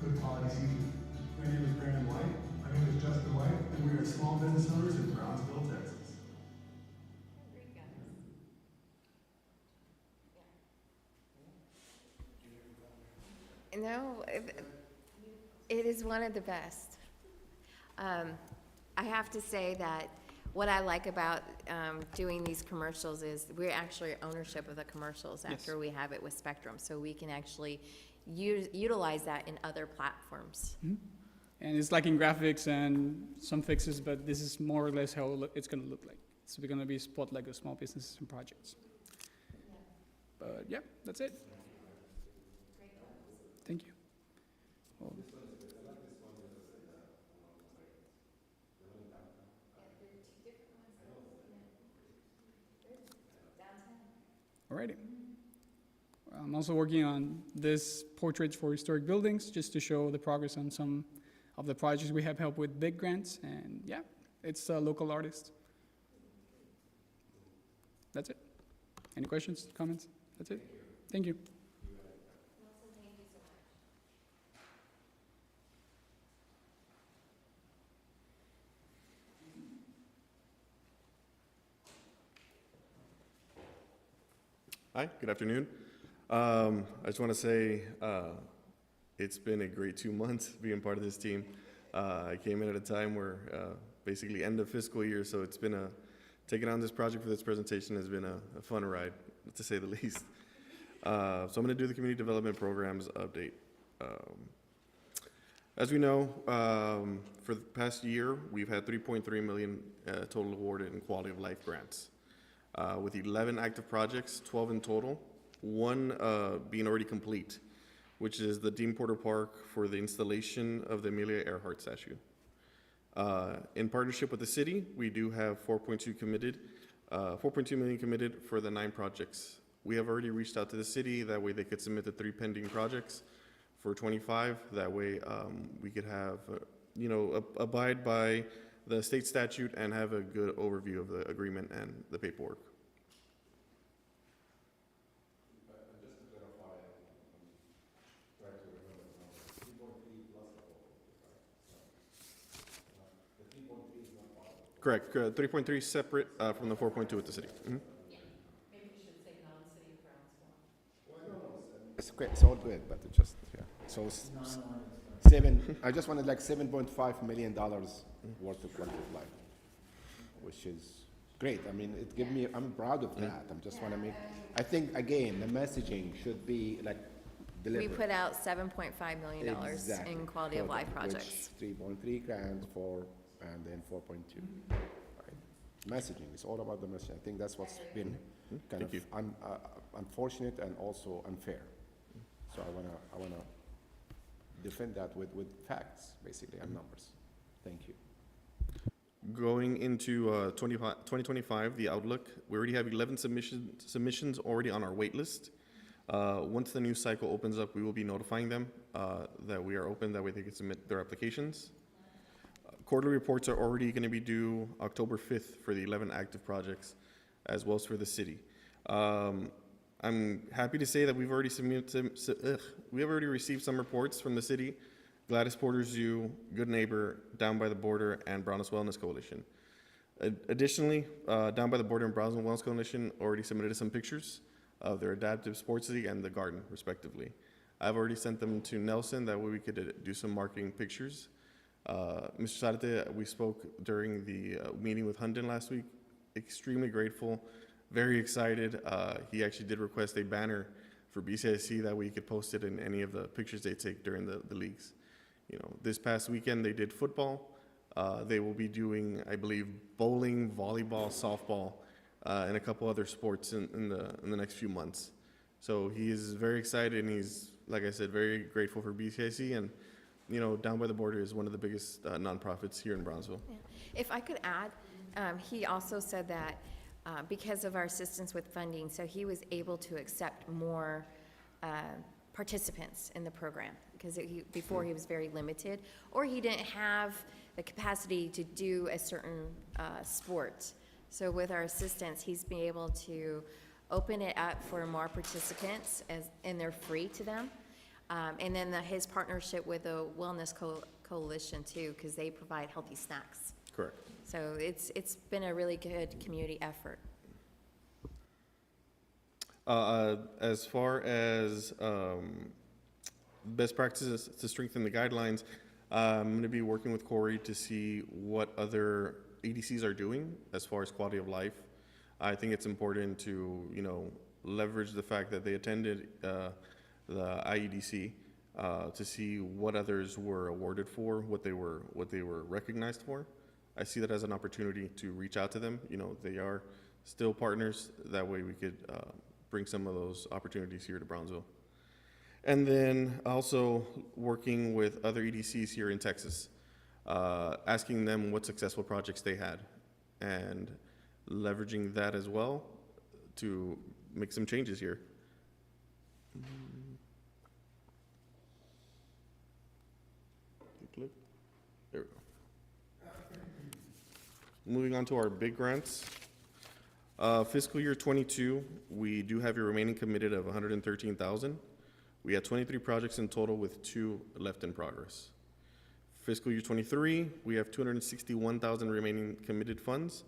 good quality seafood. My name is Brandon White, My name is Justin White. and we are small business owners in Brownsville, Texas. Great guys. No, it is one of the best. I have to say that what I like about doing these commercials is we're actually ownership of the commercials after we have it with Spectrum, so we can actually utilize that in other platforms. And it's like in graphics and some fixes, but this is more or less how it's going to look like. So we're going to be spotlight of small businesses and projects. But yeah, that's it. Thank you. Well, alrighty. I'm also working on this portraits for historic buildings, just to show the progress on some of the projects we have helped with big grants, and yeah, it's a local artist. That's it. Any questions, comments? That's it. Thank you. Hi, good afternoon. I just want to say it's been a great 2 months being part of this team. I came in at a time where basically end of fiscal year, so it's been taking on this project for this presentation has been a fun ride, to say the least. So I'm going to do the community development programs update. As we know, for the past year, we've had 3.3 million total awarded in quality of life grants. With 11 active projects, 12 in total, one being already complete, which is the Dean Porter Park for the installation of the Amelia Earhart statue. In partnership with the city, we do have 4.2 million committed for the 9 projects. We have already reached out to the city, that way they could submit the 3 pending projects for 25. That way we could have, abide by the state statute and have a good overview of the agreement and the paperwork. Correct. 3.3 separate from the 4.2 with the city. Mm-hmm. Maybe you should say non-city of Brownsville. It's great, it's all good, but it just, yeah. So I just wanted like $7.5 million worth of quality of life, which is great. I mean, it give me, I'm proud of that. I'm just want to make, I think, again, the messaging should be like We deliberate. put out $7.5 million Exactly. in quality of life Which projects. 3.3 grants, 4, and then 4.2. Right. Messaging, it's all about the messaging. I think that's what's been kind Thank you. of unfortunate and also unfair. So I wanna defend that with facts, basically, and numbers. Thank you. Going into 2025, the outlook, we already have 11 submissions already on our wait list. Once the new cycle opens up, we will be notifying them that we are open, that way they can submit their applications. Quarterly reports are already going to be due October 5th for the 11 active projects, as well as for the city. I'm happy to say that we've already received some reports from the city, Gladys Porter Zoo, Good Neighbor, Down by the Border, and Brownsville Wellness Coalition. Additionally, Down by the Border and Brownsville Wellness Coalition already submitted some pictures of their adaptive sports league and the garden, respectively. I've already sent them to Nelson, that way we could do some marketing pictures. Mr. Sarate, we spoke during the meeting with Hunden last week, extremely grateful, very excited. He actually did request a banner for BCIC, that way he could post it in any of the pictures they take during the leagues. This past weekend they did football. They will be doing, I believe, bowling, volleyball, softball, and a couple other sports in the next few months. So he is very excited, and he's, like I said, very grateful for BCIC. And Down by the Border is one of the biggest nonprofits here in Brownsville. Yeah. If I could add, he also said that because of our assistance with funding, so he was able to accept more participants in the program, because before he was very limited, or he didn't have the capacity to do a certain sport. So with our assistance, he's been able to open it up for more participants, and they're free to them. And then his partnership with the Wellness Coalition too, because they provide healthy snacks. Correct. So it's been a really good community effort. As far as best practices to strengthen the guidelines, I'm going to be working with Corey to see what other EDCs are doing as far as quality of life. I think it's important to, leverage the fact that they attended the IEDC to see what others were awarded for, what they were recognized for. I see that as an opportunity to reach out to them. They are still partners. That way we could bring some of those opportunities here to Brownsville. And then also working with other EDCs here in Texas, asking them what successful projects they had, and leveraging that as well to make some changes here. Click. There we go. Moving on to our big grants. Fiscal year 22, we do have a remaining committed of 113,000. We had 23 projects in total with 2 left in progress. Fiscal year 23, we have 261,000 remaining committed funds,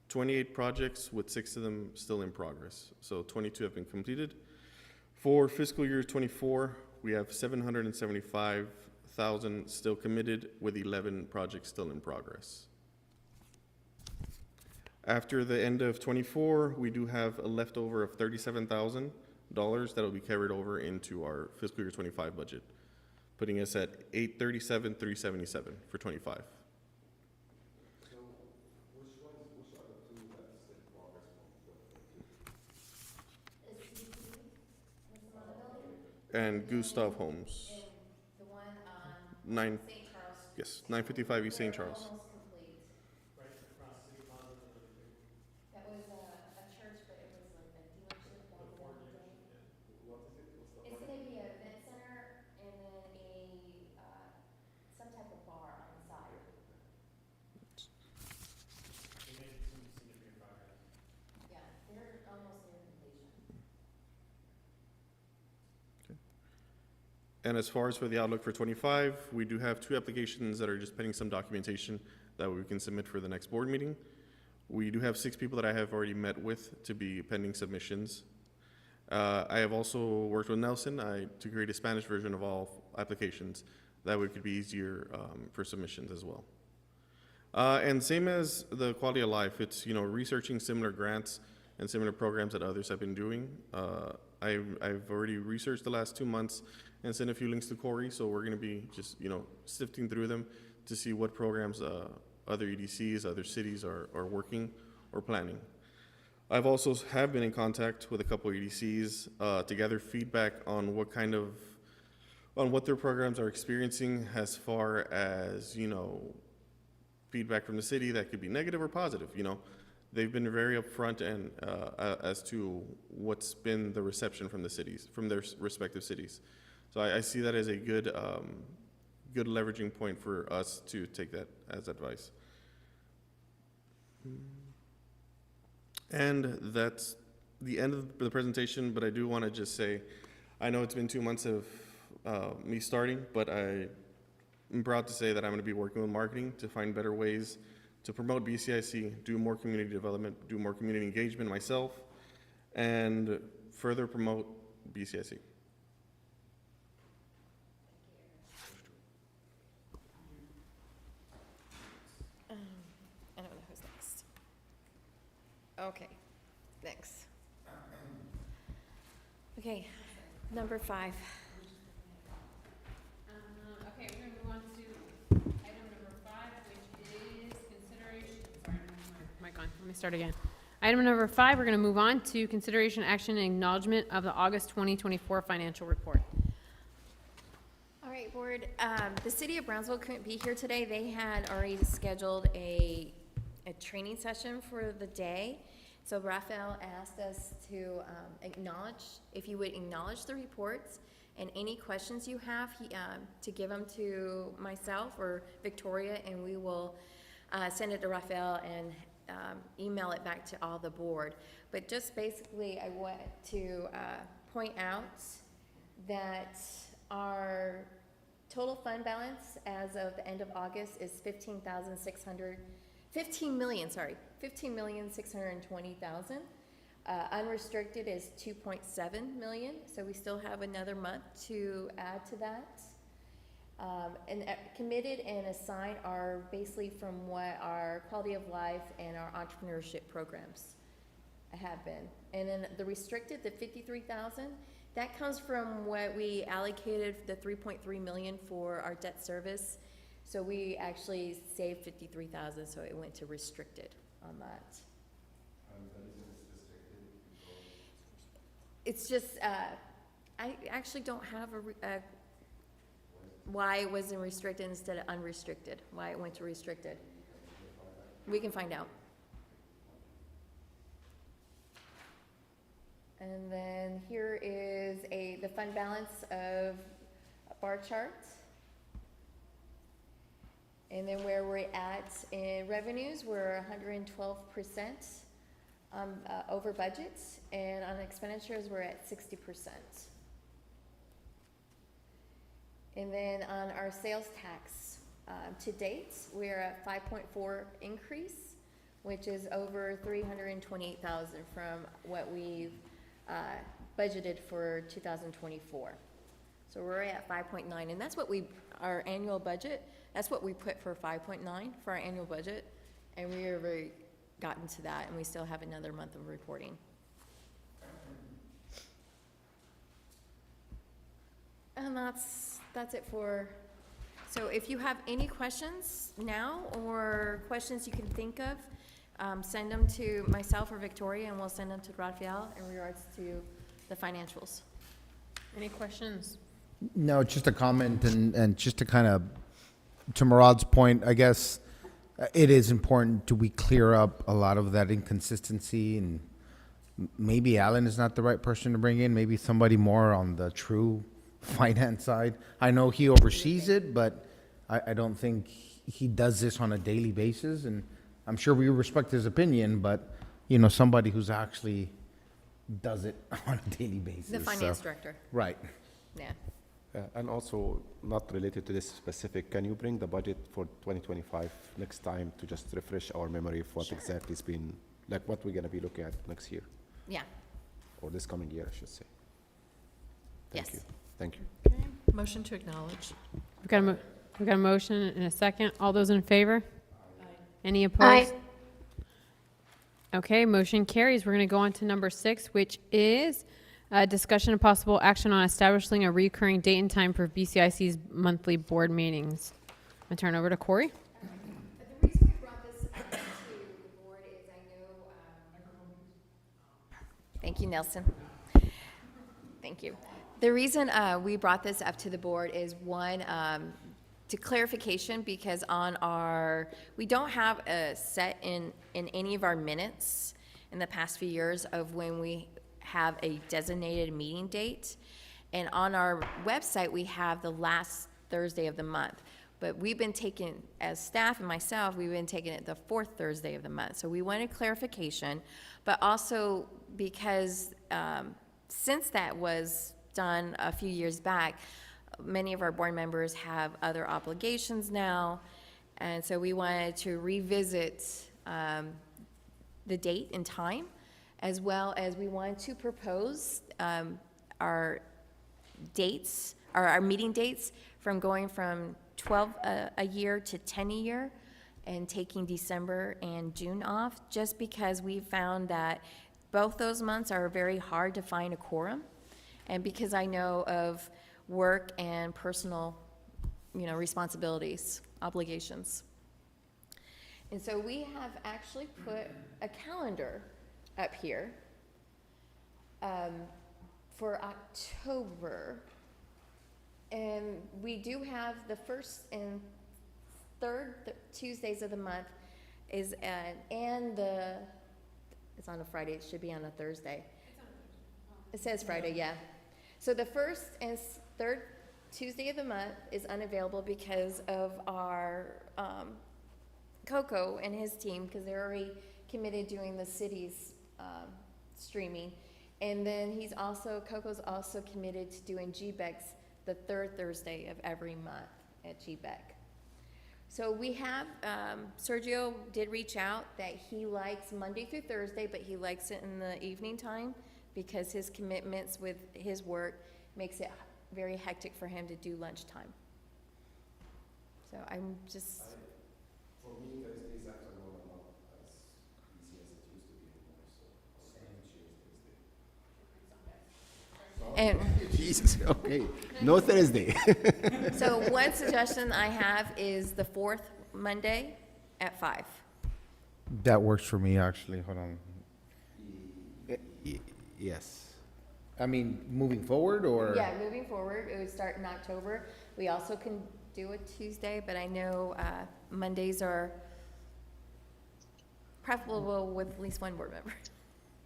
28 projects with 6 of them still in progress. So 22 have been completed. For fiscal year 24, we have 775,000 still committed with 11 projects still in progress. After the end of 24, we do have a leftover of $37,000 that will be carried over into our fiscal year 25 budget, putting us at 837,377 for 25. And Gustav Homes. And the one on 9, St. Charles. yes, 955 East St. Charles. Almost complete. Right across City Plaza, the really big one. That was a church, but it was like a dealership back in the day. It's gonna be a event center and then some type of bar on the side. They made some significant progress. Yeah, they're almost near completion. And as far as for the outlook for 25, we do have 2 applications that are just pending some documentation that we can submit for the next board meeting. We do have 6 people that I have already met with to be pending submissions. I have also worked with Nelson to create a Spanish version of all applications. That way it could be easier for submissions as well. And same as the quality of life, it's, researching similar grants and similar programs that others have been doing. I've already researched the last 2 months and sent a few links to Corey, so we're gonna be just, sifting through them to see what programs other EDCs, other cities are working or planning. I've also have been in contact with a couple of EDCs to gather feedback on what their programs are experiencing as far as, feedback from the city that could be negative or positive, They've been very upfront and as to what's been the reception from the cities, from their respective cities. So I see that as a good leveraging point for us to take that as advice. And that's the end of the presentation, but I do want to just say, I know it's been 2 months of me starting, but I'm proud to say that I'm going to be working with marketing to find better ways to promote BCIC, do more community development, do more community engagement myself, and further promote BCIC. I don't know who's next. Okay, next. Okay, number 5. Okay, we're gonna move on to item number 5, which is consideration, sorry, my mic on, let me start again. Item number 5, we're gonna move on to consideration, action, and acknowledgement of the August 2024 financial report. All right, board, the city of Brownsville couldn't be here today. They had already scheduled a training session for the day. So Raphael asked us to if you would acknowledge the reports and any questions you have, to give them to myself or Victoria, and we will send it to Raphael and email it back to all the board. But just basically, I want to point out that our total fund balance as of the end of August is $15,620,000. Unrestricted is 2.7 million, so we still have another month to add to that. And committed and assigned are basically from what our quality of life and our entrepreneurship programs have been. And then the restricted, the 53,000, that comes from what we allocated, the 3.3 million for our debt service. So we actually saved 53,000, so it went to restricted on that. It's just, I actually don't have why it wasn't restricted instead of unrestricted, why it went to restricted. We can find out. And then here is the fund balance of a bar chart. And then where we're at in revenues, we're 112% over budget, and on expenditures, we're at 60%. And then on our sales tax, to date, we're at 5.4 increase, which is over 328,000 from what we've budgeted for 2024. So we're at 5.9, and that's what our annual budget, that's what we put for 5.9 for our annual budget, and we are very gotten to that, and we still have another month of reporting. And that's it for, so if you have any questions now or questions you can think of, send them to myself or Victoria, and we'll send them to Rafael in regards to the financials. Any questions? No, just a comment, and just to kind of, to Murad's point, I guess it is important we clear up a lot of that inconsistency, and maybe Alan is not the right person to bring in, maybe somebody more on the true finance side. I know he oversees it, but I don't think he does this on a daily basis, and I'm sure we respect his opinion, but, you know, somebody who's actually does it on a daily basis. The finance director, Right. yeah. And also, not related to this specific, can you bring the budget for 2025 next time to just refresh our memory of what exactly has been, like what we're going to be looking at next year, Yeah, or this coming year, I should say? Thank yes. you. Thank you. Okay, motion to acknowledge. We've got a motion and a second. All those in favor? Any opposed? Okay, motion carries. We're going to go on to number 6, which is discussion of possible action on establishing a recurring date and time for BCIC's monthly board meetings. I'm going to turn over to Corey. The reason we brought this up to the board is I know, thank you, Nelson. Thank you. The reason we brought this up to the board is one, to clarification, because we don't have a set in any of our minutes in the past few years of when we have a designated meeting date. And on our website, we have the last Thursday of the month. But we've been taking, as staff and myself, we've been taking it the 4th Thursday of the month. So we wanted clarification, but also because since that was done a few years back, many of our board members have other obligations now. And so we wanted to revisit the date and time, as well as we wanted to propose our dates, or our meeting dates, from going from 12 a year to 10 a year, and taking December and June off, just because we found that both those months are very hard to find a quorum, and because I know of work and personal, responsibilities, obligations. And so we have actually put a calendar up here for October. And we do have the 1st and 3rd Tuesdays of the month it's on a Friday, it should be on a Thursday. It says Friday, yeah. So the 1st and 3rd Tuesday of the month is unavailable because of our Coco and his team, because they're already committed doing the city's streaming. And then Coco's also committed to doing GBEX the 3rd Thursday of every month at GBEC. So we have, Sergio did reach out that he likes Monday through Thursday, but he likes it in the evening time because his commitments with his work makes it very hectic for him to do lunchtime. So I'm just. For me, Thursdays afternoon are not as easy as it used to be anymore, so I'll And Jesus, okay. No Thursday. so one suggestion I have is the 4th Monday at 5. That works for me, actually. Hold on. Yes. I mean, moving forward, or? Yeah, moving forward, it would start in October. We also can do a Tuesday, but I know Mondays are preferable with at least one board member.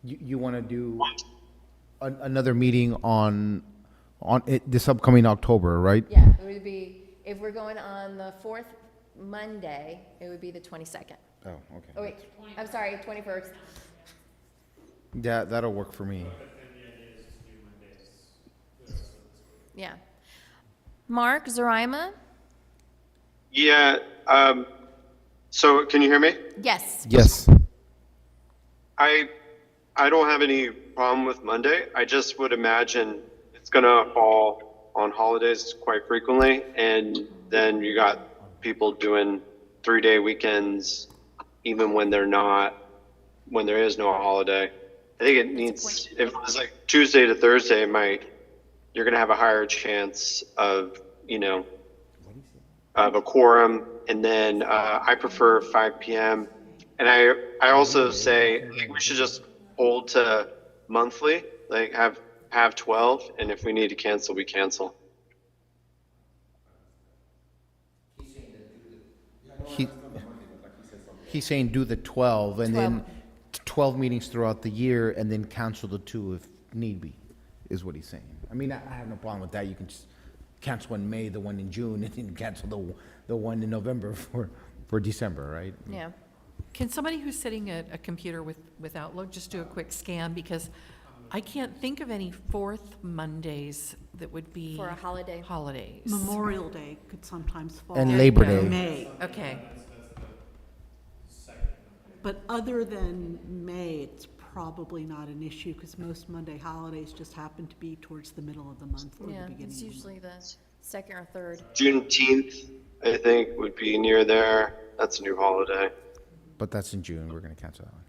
You want to do Another meeting this upcoming October, right? Yeah, it would be, if we're going on the fourth Monday, it would be the 22nd. Oh, Oh, okay. wait, I'm sorry, 21st. Yeah, that'll work for me. Yeah. Mark, Zoraima? Yeah, so can you hear me? Yes. Yes. I don't have any problem with Monday. I just would imagine it's gonna fall on holidays quite frequently, and then you got people doing 3-day weekends, even when there is no holiday. I think it needs, if it was like Tuesday to Thursday, you're gonna have a higher chance of, of a quorum, and then I prefer 5 p.m. And I also say I think we should just hold to monthly, like have 12, and if we need to cancel, we cancel. He's saying do the 12 and then 12 meetings throughout the year and then cancel the 2 if need be, is what he's saying. I mean, I have no problem with that. You can just cancel in May, the one in June, and then cancel the one in November for December, right? Yeah. Can somebody who's sitting at a computer with Outlook just do a quick scan? Because I can't think of any fourth Mondays that would be. For a holiday. Holidays. Memorial Day could sometimes fall. And Labor Yeah. Day. May. Okay. But other than May, it's probably not an issue because most Monday holidays just happen to be towards the middle of the month or the Yeah, beginning it's of the month. usually the second or third. Juneteenth, I think, would be near there. That's a new holiday. But that's in June. We're going to cancel that one.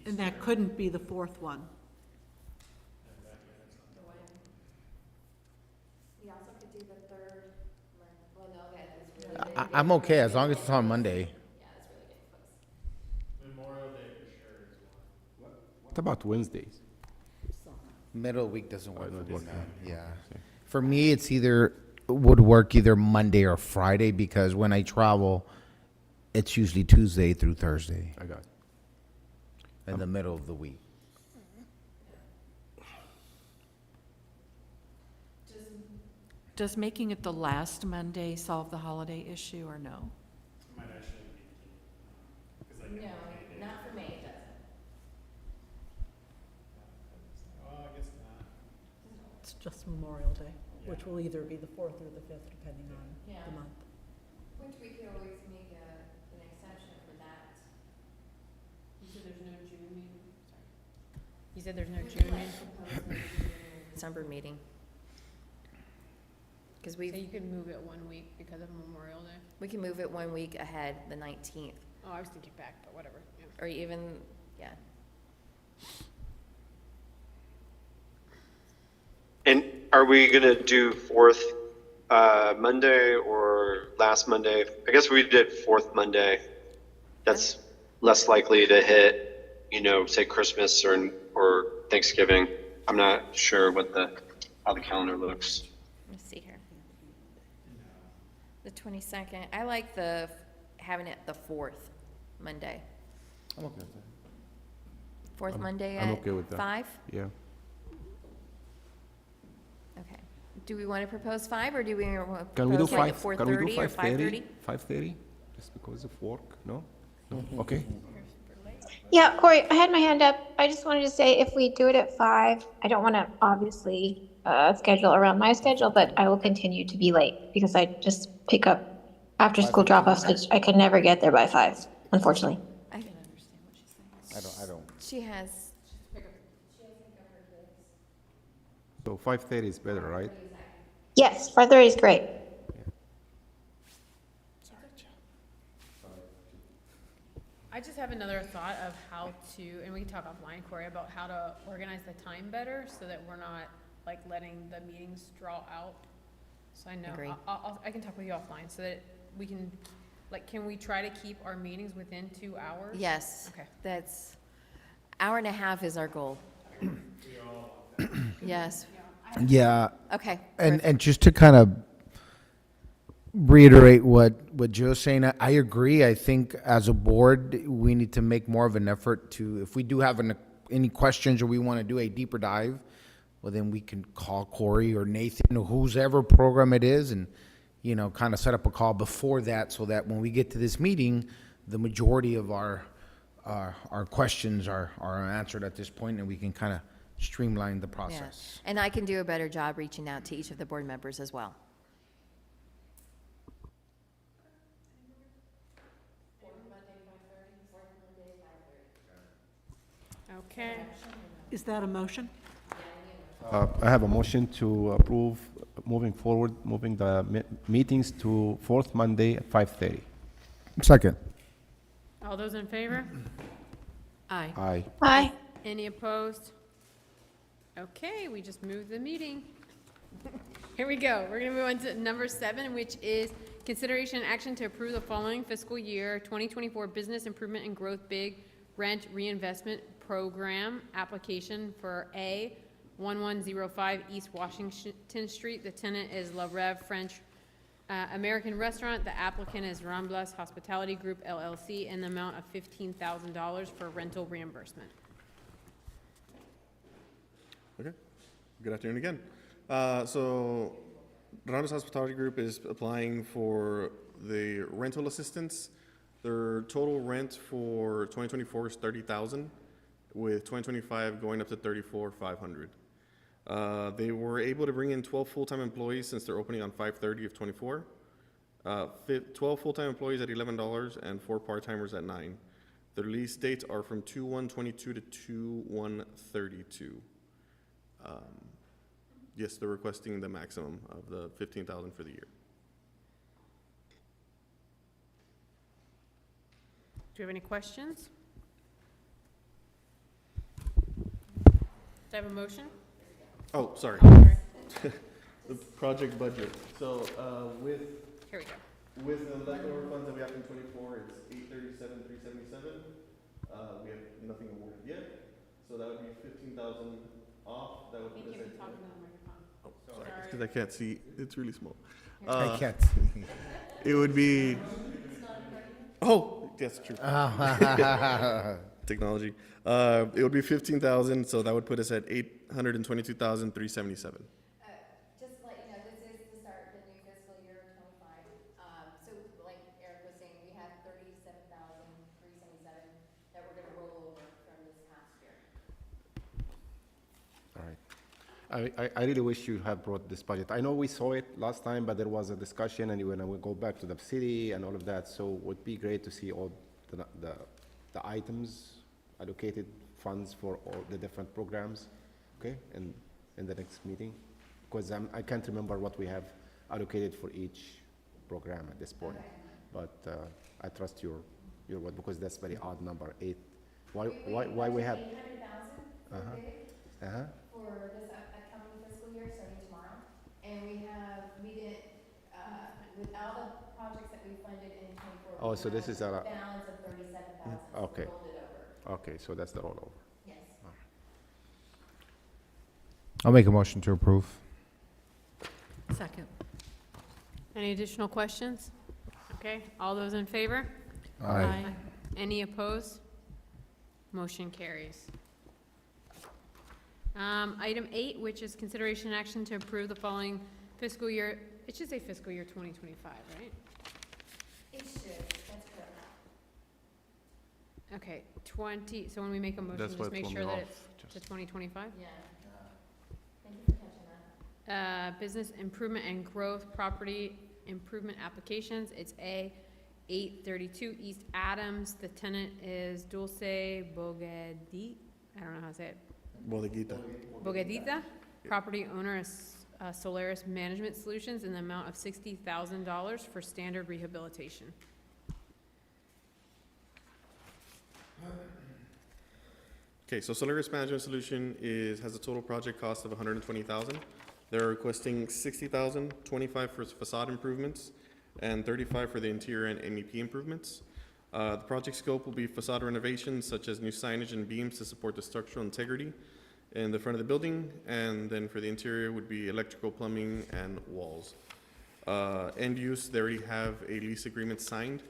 And that couldn't be the fourth one. We also could do the third, well, no, that's really. I'm okay as long as it's on Monday. What about Wednesdays? Middle of the week doesn't work for me, man. Yeah. For me, would work either Monday or Friday because when I travel, it's usually Tuesday through Thursday I got it. in the middle of the week. Does making it the last Monday solve the holiday issue or no? No, not for me, it doesn't. It's just Memorial Day, which will either be the fourth or the fifth, depending on Yeah. the month. Which we could always make an exception for that. You said there's no June meeting? Sorry. You said there's no June meeting? December meeting. Because So we you could move it 1 week because of Memorial Day? can move it 1 week ahead, the 19th, Oh, I was thinking back, but whatever. Yeah. or even, yeah. And are we gonna do fourth Monday or last Monday? I guess we did fourth Monday. That's less likely to hit, say Christmas or Thanksgiving. I'm not sure how the calendar looks. Let me see here. The 22nd, I like having it the fourth Monday. I'm okay with that. Fourth Monday I'm at okay with that. 5? Yeah. Okay. Do we want to propose 5, or do we want to Can we do propose like 5? at Can we do 4:30 or 5:30? 5:30? 5:30? Just because of work? No? No? Okay. Yeah, Corey, I had my hand up. I just wanted to say if we do it at 5, I don't want to obviously schedule around my schedule, but I will continue to be late because I just pick up after school drop-offs. I could never get there by 5, unfortunately. I can understand what she's saying. I don't. She has, So 5:30 is better, right? Yes, 5:30 is great. I just have another thought of how to, and we can talk offline, Corey, about how to organize the time better so that we're not like letting the meetings draw out. So I know, Agreed. I can talk with you offline so that we can, can we try to keep our meetings within 2 hours? yes. Okay. That's, hour and a half is our goal. Yes. Yeah. Okay. And just to kind of reiterate what Joe's saying, I agree. I think as a board, we need to make more of an effort to, if we do have an any questions or we want to do a deeper dive, well, then we can call Corey or Nathan or whoever program it is and, you know, kind of set up a call before that so that when we get to this meeting, the majority of our questions are answered at this point and we can kind of streamline the Yeah. process. And I can do a better job reaching out to each of the board members as well. Okay. Is that a motion? I have a motion to approve moving forward, moving the meetings to fourth Monday at 5:30. Second. All those in favor? Aye. Aye. Aye. Any opposed? Okay, we just moved the meeting. Here we go. We're gonna move on to number 7, which is consideration and action to approve the following fiscal year 2024 Business Improvement and Growth Big Rent Reinvestment Program application for A 1105 East Washington Street. The tenant is La Rev French American Restaurant. The applicant is Ramblas Hospitality Group LLC in the amount of $15,000 for rental reimbursement. Okay. Good afternoon again. So Ramos Hospitality Group is applying for the rental assistance. Their total rent for 2024 is $30,000, with 2025 going up to $34,500. They were able to bring in 12 full-time employees since their opening on 5/30 of '24. 12 full-time employees at $11 and 4 part-timers at $9. Their lease dates are from 2/1/22 to 2/1/32. Yes, they're requesting the maximum of the $15,000 for the year. Do you have any questions? Do I have a motion? Oh, sorry. The project budget. So with Here we go. with the leftover funds that we have in '24, it's $837,377. We have nothing awarded yet, so that would be 15,000 off. That would put us at. Oh, sorry, because I can't see. It's really small. I can't see. It would be. Oh, yes, true. Technology. It would be 15,000, so that would put us at 822,377. Just to let you know, this is the start of the new fiscal year 25. So like Eric was saying, we have 37,377 that we're gonna roll over from this past year. All right. I really wish you had brought this budget. I know we saw it last time, but there was a discussion, and when we go back to the city and all of that, so it would be great to see all the items, allocated funds for all the different programs, okay, in the next meeting, because I can't remember what we have allocated for each program at this point. But I trust your word, because that's very odd number, 8. Why we have? 800,000 for big, for this upcoming fiscal year starting tomorrow. And we did, with all the projects that we funded in '24. Oh, so this is a balance of 37,000. okay. Rolled it over. Okay, so that's the rollover. Yes. I'll make a motion to approve. Second. Any additional questions? Okay, all those in favor? Aye. Any opposed? Motion carries. Item 8, which is consideration and action to approve the following fiscal year, it should say fiscal year 2025, right? It should, that's correct. Okay, so when we make a motion, That's just what make threw sure me that off, it's to 2025? Yeah. Thank you for catching that. Business improvement and growth property improvement applications, it's A 832 East Adams. The tenant is Dulce Bogadita, I don't know how to say it. Bodeguita. Bogadita. Property owner is Solaris Management Solutions in the amount of $60,000 for standard rehabilitation. Okay, so Solaris Management Solution has a total project cost of $120,000. They're requesting $60,000, $25,000 for facade improvements, and $35,000 for the interior and MEP improvements. The project scope will be facade renovations such as new signage and beams to support the structural integrity in the front of the building, and then for the interior would be electrical, plumbing, and walls. End use, they already have a lease agreement signed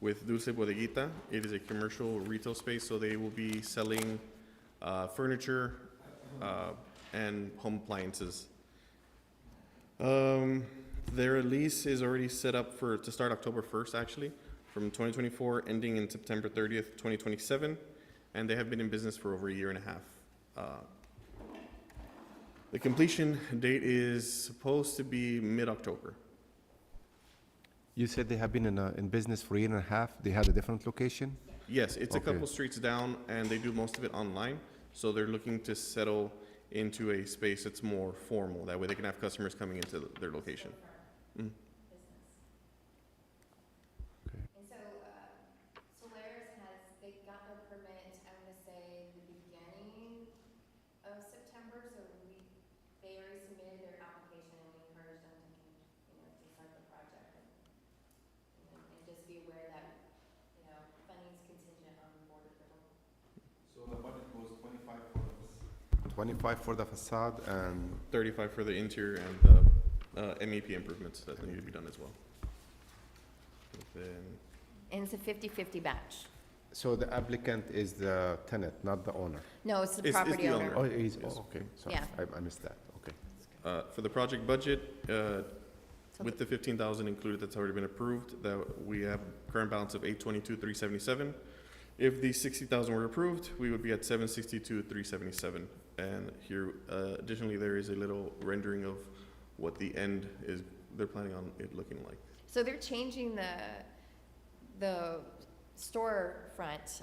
with Dulce Bodeguita. It is a commercial retail space, so they will be selling furniture, and home appliances. Their lease is already set up to start October 1st, actually, from 2024, ending in September 30th, 2027, and they have been in business for over a year and a half. The completion date is supposed to be mid-October. You said they have been in business for a year and a half. They had a different location? Yes, it's a Okay. couple streets down, and they do most of it online, so they're looking to settle into a space that's more formal. That way they can have customers coming into their location. Mm. And so, Solaris they got their permit, I'm gonna say, the beginning of September, so they already submitted their application, and we encouraged them to start the project. And just be aware that, funding's contingent on board approval. So the budget was 25 for the facade and 35 for the interior and the MEP improvements that need to be done as well. Then, And it's a 50-50 batch. so the applicant is the tenant, not the owner? No, it's the It's property the owner. owner. Oh, he's, Yes. okay, sorry, Yeah. I missed that, okay. for the project budget, So with the 15,000 included that's already been approved, that we have current balance of 822,377. If the 60,000 were approved, we would be at 762,377. And here, additionally, there is a little rendering of what the end is, they're planning on it looking like. So they're changing the storefront.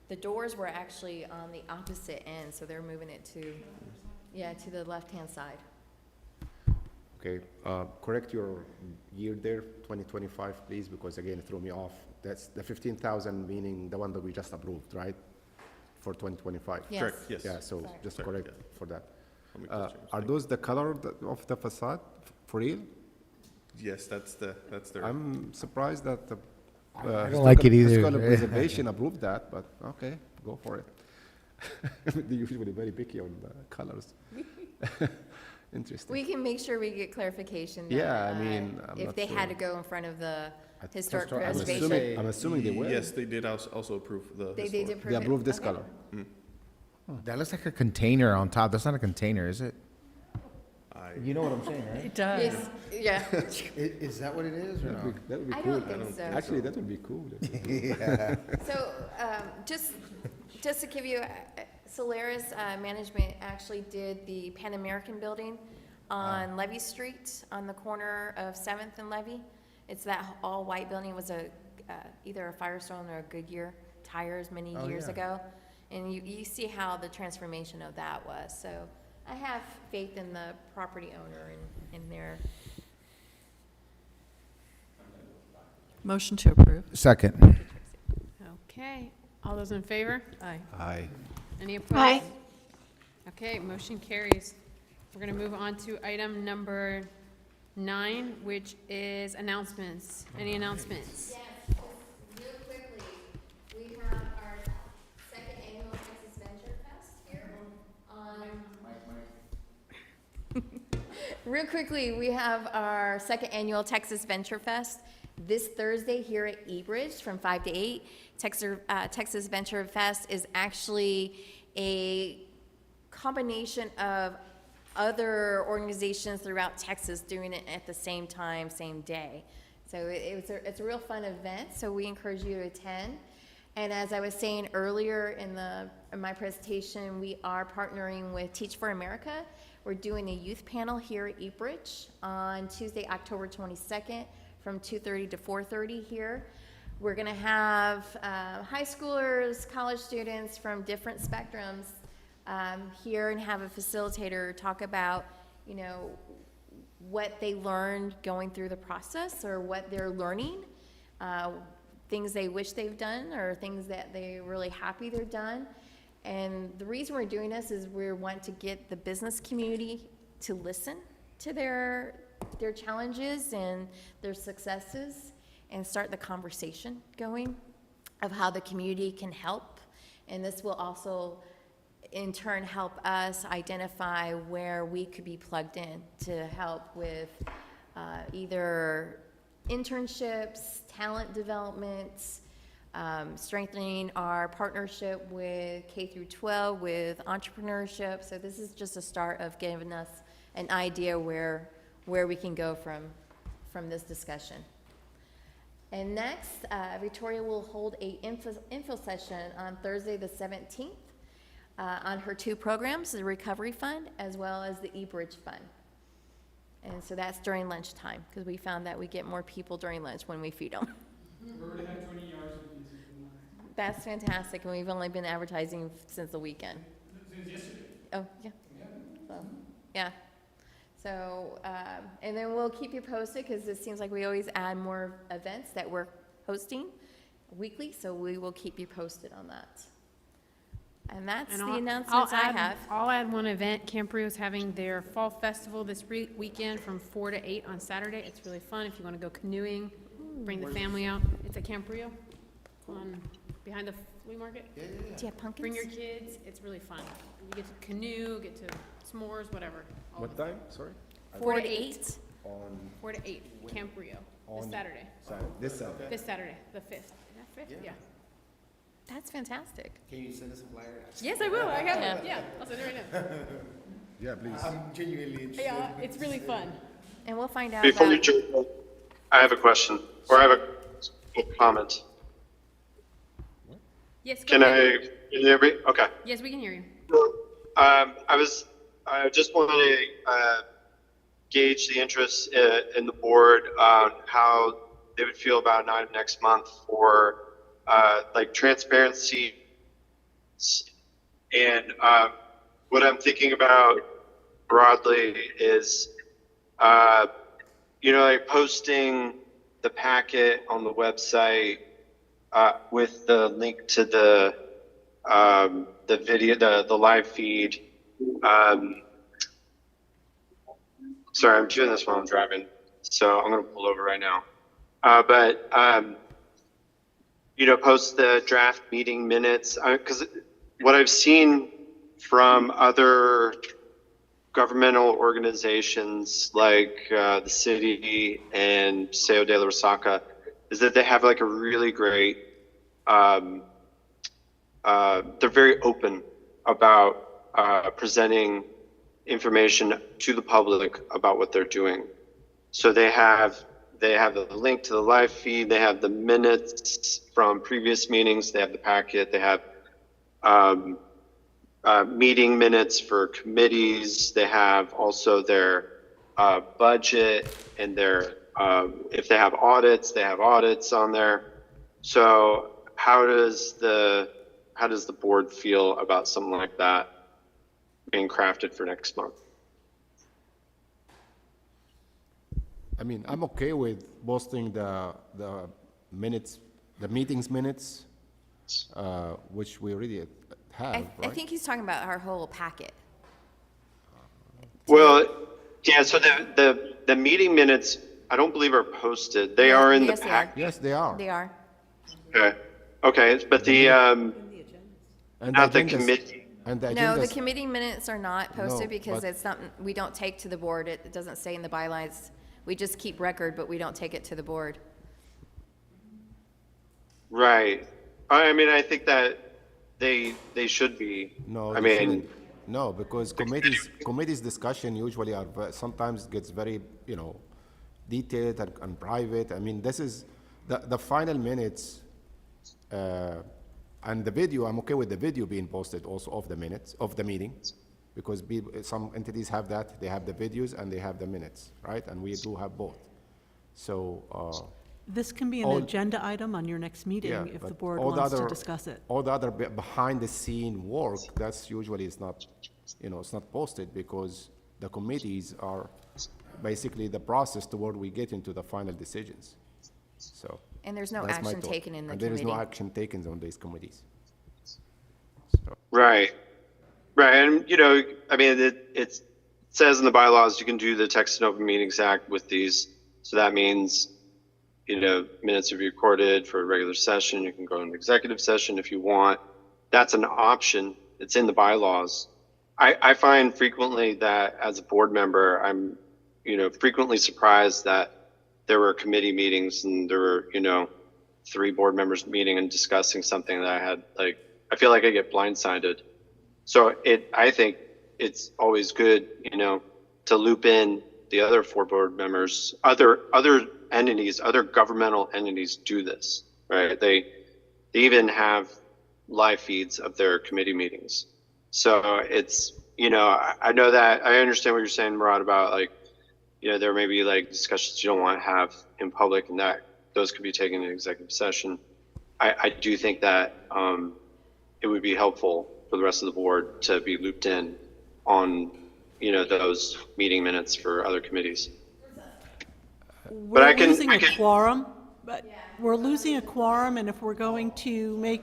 The doors were actually on the opposite end, so they're moving it to the left-hand side. Okay, correct your year there, 2025, please, because again, it threw me off. That's the 15,000, meaning the one that we just approved, right? For 2025? Yes. Correct, yes. Yeah, so Sorry. just Sorry, correct yeah. for that. I'll make those changes. Are those the color of the facade, for real? Yes, that's their. I'm surprised that the. I don't like it either. Historical preservation approved that, but okay, go for it. They're usually very picky on the colors. Interesting. We can make sure we get clarification that, Yeah, I mean, I'm if not they had to sure. go in front of the I- historic I'm preservation. I'm assuming they will. Yes, they did also approve the. They historic. did They approve it? approved this Okay. color. That looks like a container on top. That's not a container, is it? I- You know what I'm saying, right? It does. Yes, yeah. Is that what it is or no? That would be I cool. don't think so. Actually, that would be cool. Yeah. So, just to give you, Solaris Management actually did the Pan American Building on Levy Street, on the corner of 7th and Levy. It's that all-white building. It was either a Firestone or a Goodyear tires many Oh, years yeah. ago. And you see how the transformation of that was. So I have faith in the property owner and their. Motion to approve. Second. Okay, all those in favor? Aye. Aye. Any opposed? Aye. Okay, motion carries. We're gonna move on to item number 9, which is announcements. Any announcements? Yes, just real quickly, we have our second annual Texas Venture Fest here on. Real quickly, we have our second annual Texas Venture Fest this Thursday here at eBridge from 5 to 8. Texas Venture Fest is actually a combination of other organizations throughout Texas doing it at the same time, same day. So it's a real fun event, so we encourage you to attend. And as I was saying earlier in my presentation, we are partnering with Teach for America. We're doing a youth panel here at eBridge on Tuesday, October 22nd from 2:30 to 4:30 here. We're gonna have high schoolers, college students from different spectrums here and have a facilitator talk about, what they learned going through the process or what they're learning, things they wish they've done or things that they're really happy they're done. And the reason we're doing this is we want to get the business community to listen to their challenges and their successes and start the conversation going of how the community can help. And this will also, in turn, help us identify where we could be plugged in to help with either internships, talent development, strengthening our partnership with K through 12, with entrepreneurship. So this is just a start of giving us an idea where we can go from this discussion. And next, Victoria will hold a info session on Thursday, the 17th, on her two programs, the Recovery Fund as well as the eBridge Fund. And so that's during lunchtime, because we found that we get more people during lunch when we feed them. We already had 20 hours of these. That's fantastic, and we've only been advertising since the weekend. Since yesterday. Oh, yeah. So, yeah. So, and then we'll keep you posted, because it seems like we always add more events that we're hosting weekly, so we will keep you posted on that. And that's And the I'll announcements I add- have. I'll add one event. Camp Rio's having their fall festival this weekend from 4 to 8 on Saturday. It's really fun. If you want to go canoeing, bring the family out. It's at Camp Rio, behind the flea market. Do you have pumpkins? Bring your kids. It's really fun. You get to canoe, get to s'mores, whatever. All What of it. time, sorry? 4 to 8. On 4 to 8, Camp Rio, this On- Saturday. This Saturday. This Saturday, the 5th. Is that 5th? Yeah. That's fantastic. Can you send us a flyer? Yes, I will. I have Yeah. it. Yeah, I'll send it right now. Yeah, please. I'm genuinely interested. Yeah, it's really fun. And we'll find out Before you about, jump, I have a question, or I have a comment. Yes, go Can ahead. can you hear me? Okay. Yes, we can hear you. I just wanted to gauge the interest in the board on how they would feel about an item next month for like transparency. And what I'm thinking about broadly is, like posting the packet on the website with the link to the video, the live feed. Sorry, I'm doing this while I'm driving, so I'm gonna pull over right now. Post the draft meeting minutes, because what I've seen from other governmental organizations like the city and Paseo de la Resaca is that they have like a really great, they're very open about presenting information to the public about what they're doing. So they have the link to the live feed, they have the minutes from previous meetings, they have the packet, they have meeting minutes for committees, they have also their budget and their, if they have audits, they have audits on there. So how does the board feel about something like that being crafted for next month? I mean, I'm okay with posting the minutes, the meetings minutes, which we already have, I right? think he's talking about our whole packet. Well, yeah, so the meeting minutes, I don't believe are posted. They are in the Yes, they are. pack. Yes, they are. They are. Okay, but And not the agendas- committee. And the No, the agendas, committee minutes are not posted No, because but- it's something we don't take to the board. It doesn't say in the bylaws. We just keep record, but we don't take it to the board. Right. I mean, I think that they should be. no, I they mean, shouldn't. No, because committees discussion usually are, sometimes gets very, detailed and private. I mean, this is, the final minutes, and the video, I'm okay with the video being posted also of the minutes, of the meeting, because some entities have that, they have the videos and they have the minutes, right? And we do have both. So, This can be an All- agenda item on your next meeting yeah. if the but board all the wants to other- discuss it. All the other behind the scene work, that's usually is not, it's not posted because the committees are basically the process toward we get into the final decisions. So. And there's no that's my action thought. taken in the And there is no committee. action taken on these committees. So, right. Right. And, I mean, it says in the bylaws you can do the Text and Open Meetings Act with these. So that means, minutes will be recorded for a regular session. You can go into executive session if you want. That's an option. It's in the bylaws. I find frequently that as a board member, I'm, frequently surprised that there were committee meetings and there were, 3 board members meeting and discussing something that I had, like, I feel like I get blindsided. So I think it's always good, you know, to loop in the other 4 board members. Other entities, other governmental entities do this, right? They even have live feeds of their committee meetings. So it's, you know, I know that, I understand what you're saying, Murad, about like, you know, there may be like discussions you don't want to have in public, and that those could be taken in executive session. I do think that it would be helpful for the rest of the board to be looped in on, you know, those meeting minutes for other committees. We're losing a quorum, but we're losing a quorum, and if we're going to make,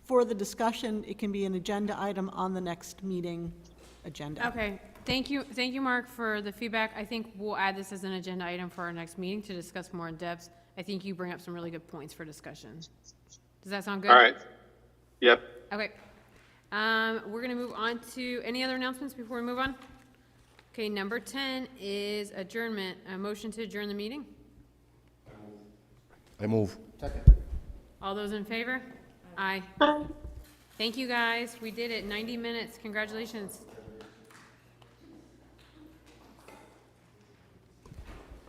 for the discussion, it can be an agenda item on the next meeting agenda. Okay, thank you, Mark, for the feedback. I think we'll add this as an agenda item for our next meeting to discuss more in depth. I think you bring up some really good points for discussion. Does that sound good? All right. Yep. Okay. We're gonna move on to, any other announcements before we move on? Okay, number 10 is adjournment. A motion to adjourn the meeting? I move. All those in favor? Aye. Thank you, guys. We did it, 90 minutes. Congratulations.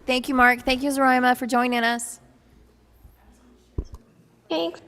Thank you, Mark. Thank you, Zoraima, for joining us. Thanks.